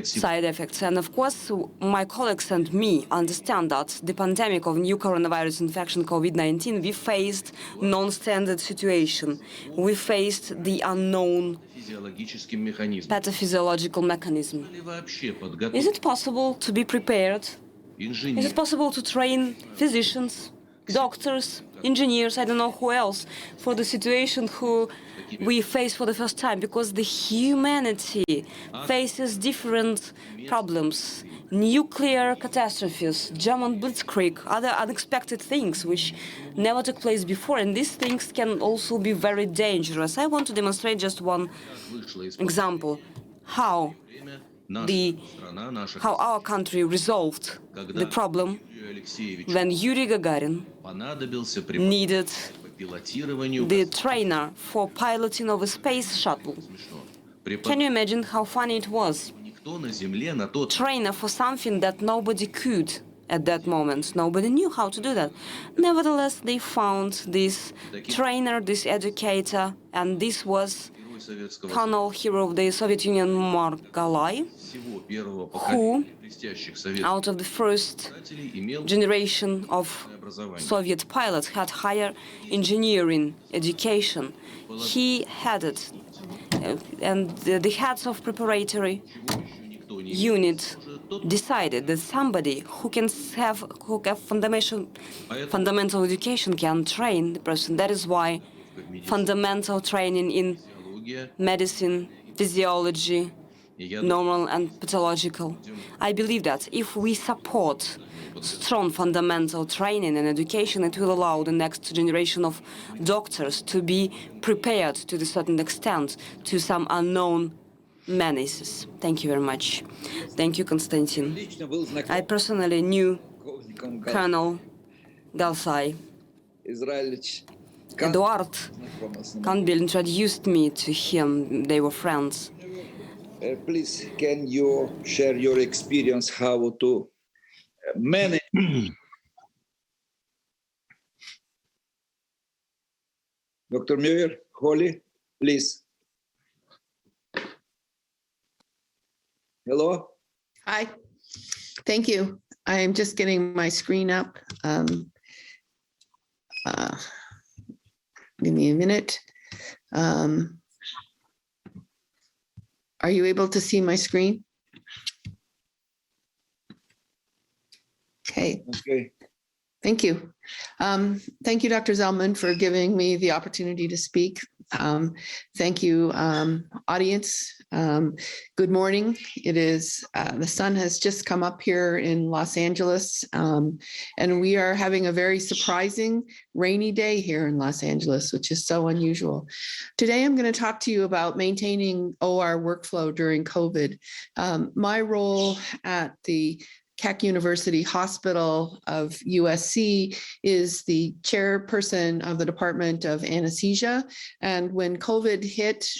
side effects. And of course, my colleagues and me understand that the pandemic of new coronavirus infection, COVID-19, we faced non-standard situation. We faced the unknown pathophysiological mechanism. Is it possible to be prepared? Is it possible to train physicians, doctors, engineers, I don't know who else, for the situation who we face for the first time? Because the humanity faces different problems. Nuclear catastrophes, German blitzkrieg, other unexpected things which never took place before, and these things can also be very dangerous. I want to demonstrate just one example, how our country resolved the problem when Yuri Gagarin needed the trainer for piloting of a space shuttle. Can you imagine how funny it was? Trainer for something that nobody could at that moment. Nobody knew how to do that. Nevertheless, they found this trainer, this educator, and this was colonel hero of the Soviet Union, Gamaleya, who, out of the first generation of Soviet pilots, had higher engineering education. He had it, and the heads of preparatory unit decided that somebody who have fundamental education can train the person. That is why fundamental training in medicine, physiology, normal and pathological. I believe that if we support strong fundamental training and education, it will allow the next generation of doctors to be prepared to a certain extent to some unknown menaces. Thank you very much. Thank you, Konstantin. I personally knew Colonel Galsai. Eduard Campbell introduced me to him. They were friends. Please, can you share your experience how to manage? Dr. Muir, Holly, please. Hello? Hi, thank you. I'm just getting my screen up. Give me a minute. Are you able to see my screen? Okay. Okay. Thank you. Thank you, Dr. Zellman, for giving me the opportunity to speak. Thank you, audience. Good morning. It is, the sun has just come up here in Los Angeles, and we are having a very surprising rainy day here in Los Angeles, which is so unusual. Today, I'm going to talk to you about maintaining OR workflow during COVID. My role at the Keck University Hospital of USC is the chairperson of the Department of Anesthesia. And when COVID hit,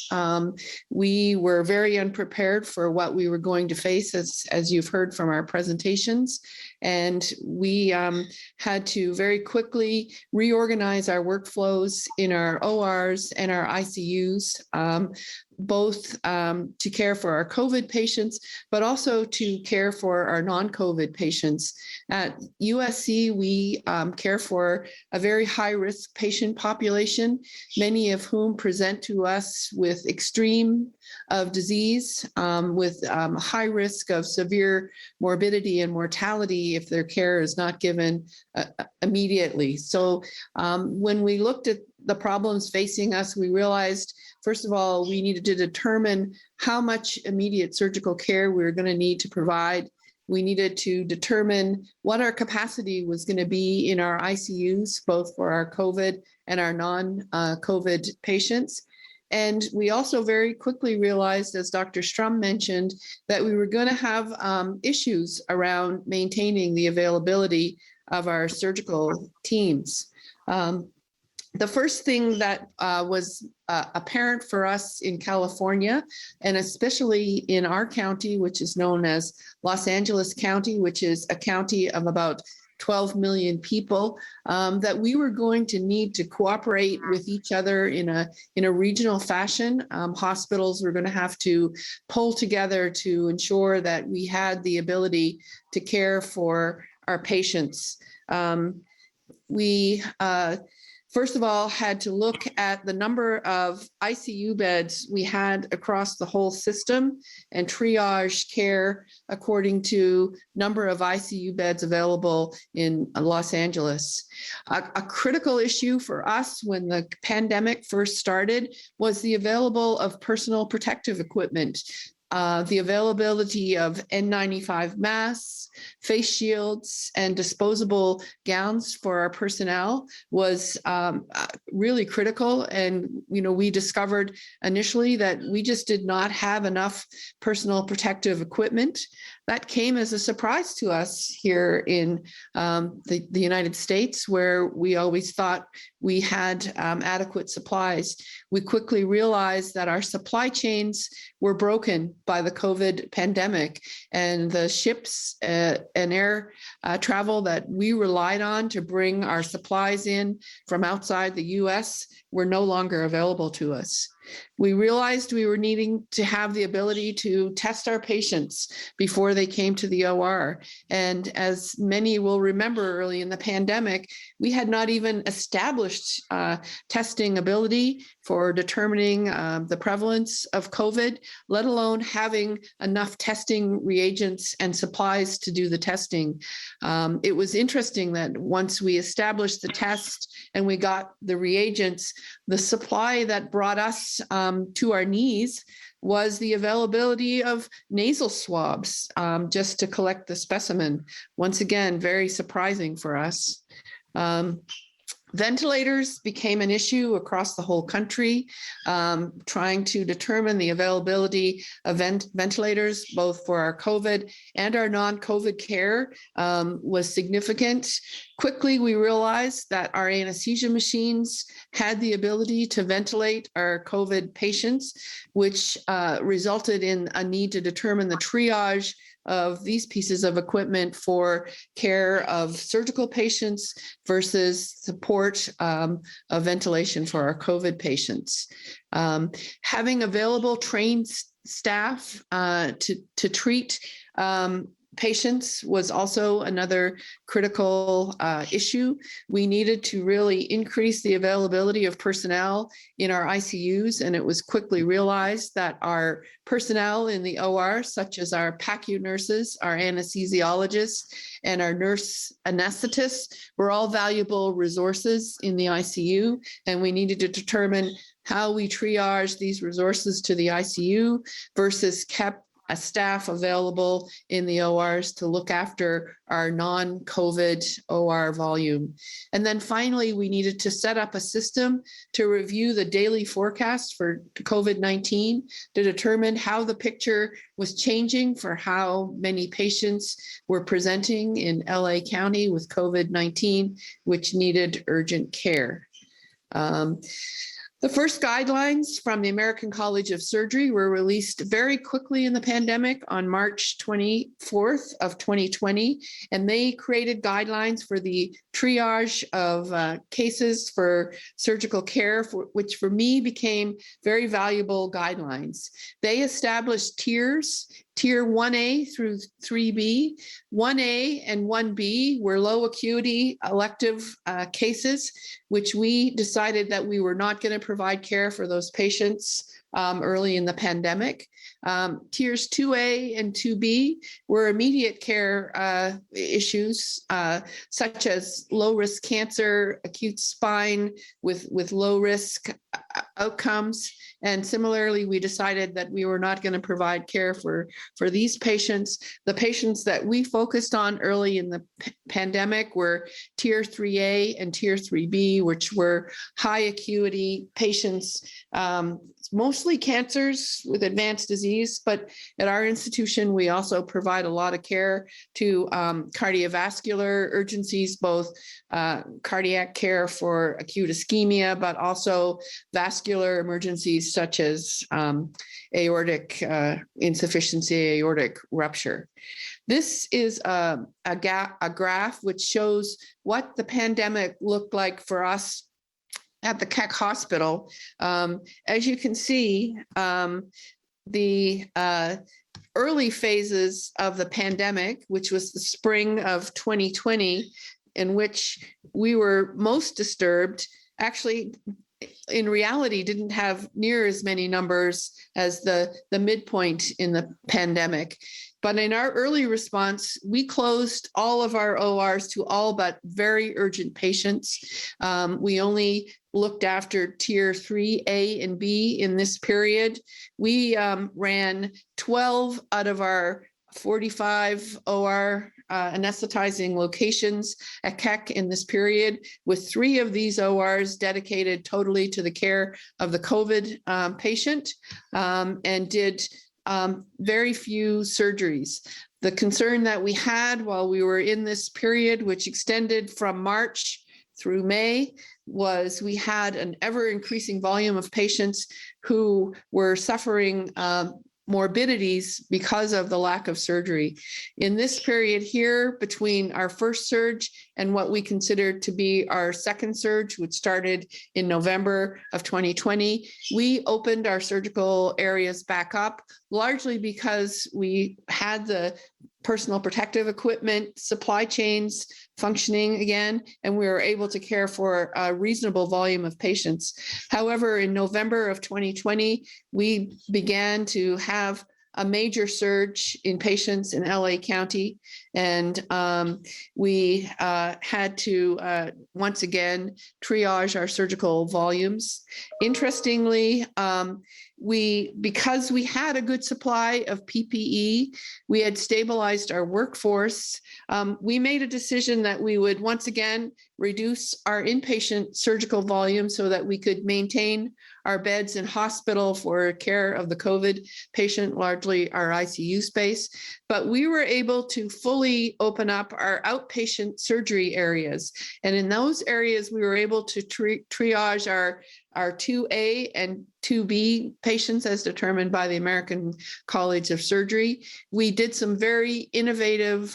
we were very unprepared for what we were going to face, as you've heard from our presentations. And we had to very quickly reorganize our workflows in our ORs and our ICUs, both to care for our COVID patients, but also to care for our non-COVID patients. At USC, we care for a very high-risk patient population, many of whom present to us with extreme of disease, with high risk of severe morbidity and mortality if their care is not given immediately. So when we looked at the problems facing us, we realized, first of all, we needed to determine how much immediate surgical care we were going to need to provide. We needed to determine what our capacity was going to be in our ICUs, both for our COVID and our non-COVID patients. And we also very quickly realized, as Dr. Strum mentioned, that we were going to have issues around maintaining the availability of our surgical teams. The first thing that was apparent for us in California, and especially in our county, which is known as Los Angeles County, which is a county of about 12 million people, that we were going to need to cooperate with each other in a regional fashion. Hospitals were going to have to pull together to ensure that we had the ability to care for our patients. We first of all had to look at the number of ICU beds we had across the whole system and triage care according to number of ICU beds available in Los Angeles. A critical issue for us when the pandemic first started was the available of personal protective equipment. The availability of N95 masks, face shields, and disposable gowns for our personnel was really critical. And, we discovered initially that we just did not have enough personal protective equipment. That came as a surprise to us here in the United States, where we always thought we had adequate supplies. We quickly realized that our supply chains were broken by the COVID pandemic, and the ships and air travel that we relied on to bring our supplies in from outside the US were no longer available to us. We realized we were needing to have the ability to test our patients before they came to the OR. And as many will remember, early in the pandemic, we had not even established testing ability for determining the prevalence of COVID, let alone having enough testing reagents and supplies to do the testing. It was interesting that once we established the test and we got the reagents, the supply that brought us to our knees was the availability of nasal swabs just to collect the specimen. Once again, very surprising for us. Ventilators became an issue across the whole country. Trying to determine the availability of ventilators, both for our COVID and our non-COVID care, was significant. Quickly, we realized that our anesthesia machines had the ability to ventilate our COVID patients, which resulted in a need to determine the triage of these pieces of equipment for care of surgical patients versus support of ventilation for our COVID patients. Having available trained staff to treat patients was also another critical issue. We needed to really increase the availability of personnel in our ICUs, and it was quickly realized that our personnel in the OR, such as our PACU nurses, our anesthesiologists, and our nurse anesthetists, were all valuable resources in the ICU, and we needed to determine how we triage these resources to the ICU versus kept a staff available in the ORs to look after our non-COVID OR volume. And then finally, we needed to set up a system to review the daily forecast for COVID-19 to determine how the picture was changing for how many patients were presenting in LA County with COVID-19, which needed urgent care. The first guidelines from the American College of Surgery were released very quickly in the pandemic on March 24th of 2020, and they created guidelines for the triage of cases for surgical care, which for me became very valuable guidelines. They established tiers. Tier 1A through 3B. 1A and 1B were low acuity elective cases, which we decided that we were not going to provide care for those patients early in the pandemic. Tiers 2A and 2B were immediate care issues, such as low-risk cancer, acute spine with low-risk outcomes. And similarly, we decided that we were not going to provide care for these patients. The patients that we focused on early in the pandemic were Tier 3A and Tier 3B, which were high acuity patients, mostly cancers with advanced disease, but at our institution, we also provide a lot of care to cardiovascular urgencies, both cardiac care for acute ischemia, but also vascular emergencies such as aortic insufficiency, aortic rupture. This is a graph which shows what the pandemic looked like for us at the Keck Hospital. As you can see, the early phases of the pandemic, which was the spring of 2020, in which we were most disturbed, actually, in reality, didn't have near as many numbers as the midpoint in the pandemic. But in our early response, we closed all of our ORs to all but very urgent patients. We only looked after Tier 3A and B in this period. We ran 12 out of our 45 OR anesthetizing locations at Keck in this period, with 3 of these ORs dedicated totally to the care of the COVID patient, and did very few surgeries. The concern that we had while we were in this period, which extended from March through May, was we had an ever increasing volume of patients who were suffering morbidities because of the lack of surgery. In this period here, between our first surge and what we considered to be our second surge, which started in November of 2020, we opened our surgical areas back up, largely because we had the personal protective equipment, supply chains functioning again, and we were able to care for a reasonable volume of patients. However, in November of 2020, we began to have a major surge in patients in LA County, and we had to once again triage our surgical volumes. Interestingly, Because we had a good supply of PPE, we had stabilized our workforce. We made a decision that we would once again reduce our inpatient surgical volume so that we could maintain our beds in hospital for care of the COVID patient, largely our ICU space. But we were able to fully open up our outpatient surgery areas. And in those areas, we were able to triage our 2A and 2B patients as determined by the American College of Surgery. We did some very innovative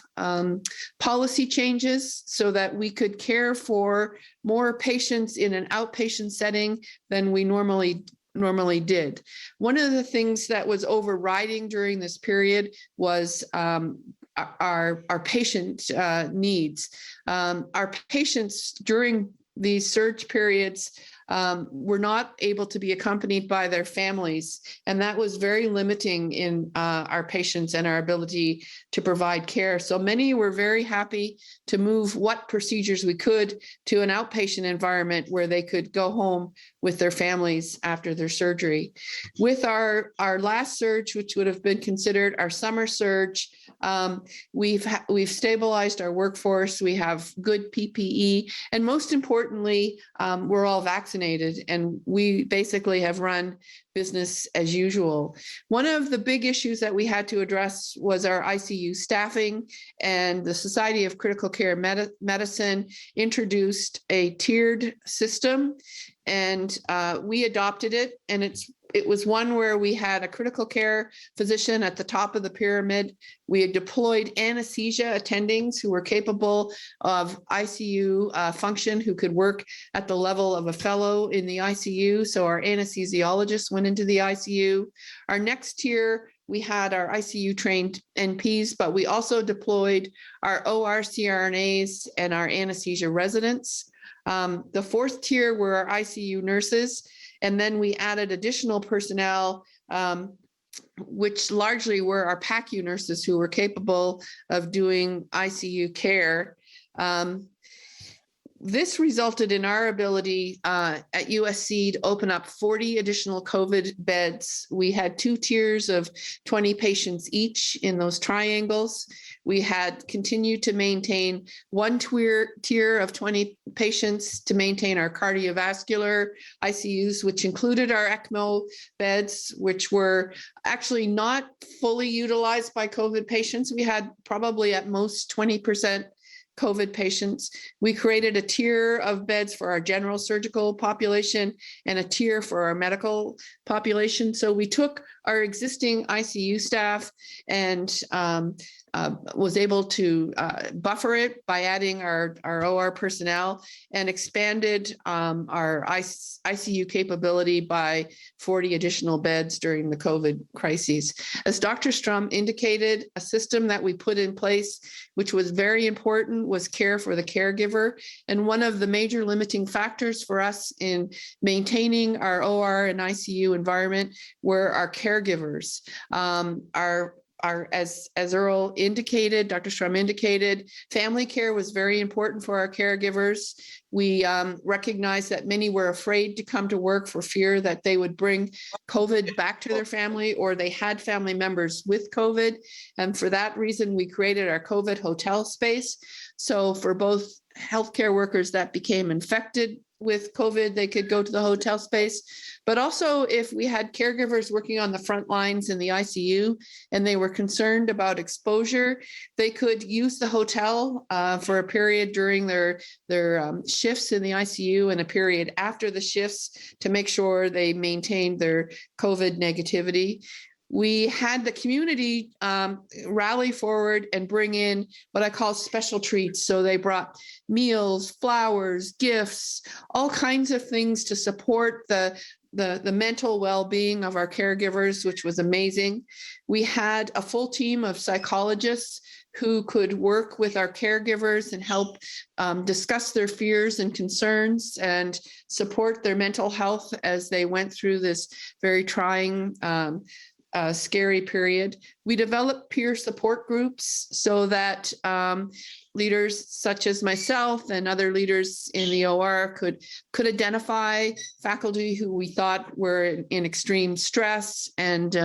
policy changes so that we could care for more patients in an outpatient setting than we normally did. One of the things that was overriding during this period was our patient needs. Our patients during these surge periods were not able to be accompanied by their families. And that was very limiting in our patients and our ability to provide care. So many were very happy to move what procedures we could to an outpatient environment where they could go home with their families after their surgery. With our last surge, which would have been considered our summer surge, we've stabilized our workforce. We have good PPE, and most importantly, we're all vaccinated, and we basically have run business as usual. One of the big issues that we had to address was our ICU staffing, and the Society of Critical Care Medicine introduced a tiered system, and we adopted it. And it was one where we had a critical care physician at the top of the pyramid. We had deployed anesthesia attendings who were capable of ICU function, who could work at the level of a fellow in the ICU. So our anesthesiologists went into the ICU. Our next tier, we had our ICU trained NPs, but we also deployed our OR CRNAs and our anesthesia residents. The fourth tier were our ICU nurses. And then we added additional personnel, which largely were our PACU nurses who were capable of doing ICU care. This resulted in our ability at USC to open up 40 additional COVID beds. We had 2 tiers of 20 patients each in those triangles. We had continued to maintain 1 tier of 20 patients to maintain our cardiovascular ICUs, which included our ECMO beds, which were actually not fully utilized by COVID patients. We had probably at most 20% COVID patients. We created a tier of beds for our general surgical population and a tier for our medical population. So we took our existing ICU staff and was able to buffer it by adding our OR personnel and expanded our ICU capability by 40 additional beds during the COVID crises. As Dr. Strum indicated, a system that we put in place, which was very important, was care for the caregiver. And one of the major limiting factors for us in maintaining our OR and ICU environment were our caregivers. As Earl indicated, Dr. Strum indicated, family care was very important for our caregivers. We recognized that many were afraid to come to work for fear that they would bring COVID back to their family, or they had family members with COVID. And for that reason, we created our COVID hotel space. So for both healthcare workers that became infected with COVID, they could go to the hotel space. But also if we had caregivers working on the front lines in the ICU and they were concerned about exposure, they could use the hotel for a period during their shifts in the ICU and a period after the shifts to make sure they maintained their COVID negativity. We had the community rally forward and bring in what I call special treats. So they brought meals, flowers, gifts, all kinds of things to support the mental well-being of our caregivers, which was amazing. We had a full team of psychologists who could work with our caregivers and help discuss their fears and concerns and support their mental health as they went through this very trying scary period. We developed peer support groups so that leaders such as myself and other leaders in the OR could identify faculty who we thought were in extreme stress and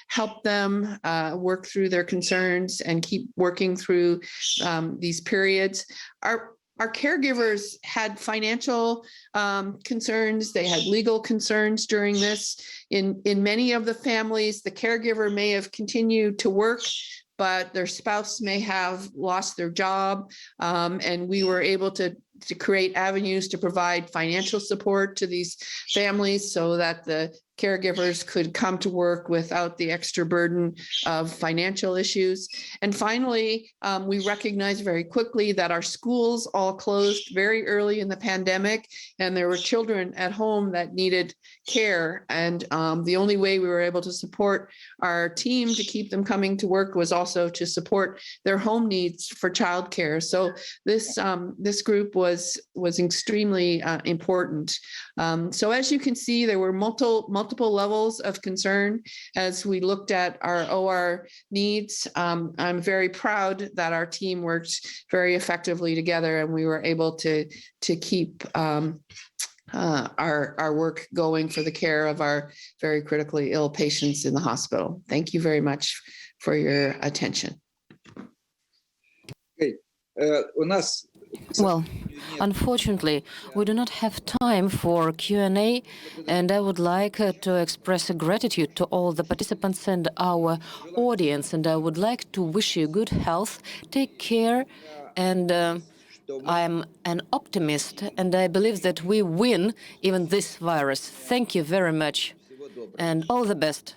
help them work through their concerns and keep working through these periods. Our caregivers had financial concerns. They had legal concerns during this. In many of the families, the caregiver may have continued to work, but their spouse may have lost their job. And we were able to create avenues to provide financial support to these families so that the caregivers could come to work without the extra burden of financial issues. And finally, we recognized very quickly that our schools all closed very early in the pandemic, and there were children at home that needed care. And the only way we were able to support our team to keep them coming to work was also to support their home needs for childcare. So this group was extremely important. So as you can see, there were multiple levels of concern as we looked at our OR needs. I'm very proud that our team worked very effectively together, and we were able to keep our work going for the care of our very critically ill patients in the hospital. Thank you very much for your attention. Well, unfortunately, we do not have time for Q&A, and I would like to express gratitude to all the participants and our audience, and I would like to wish you good health, take care, and I'm an optimist, and I believe that we win even this virus. Thank you very much, and all the best.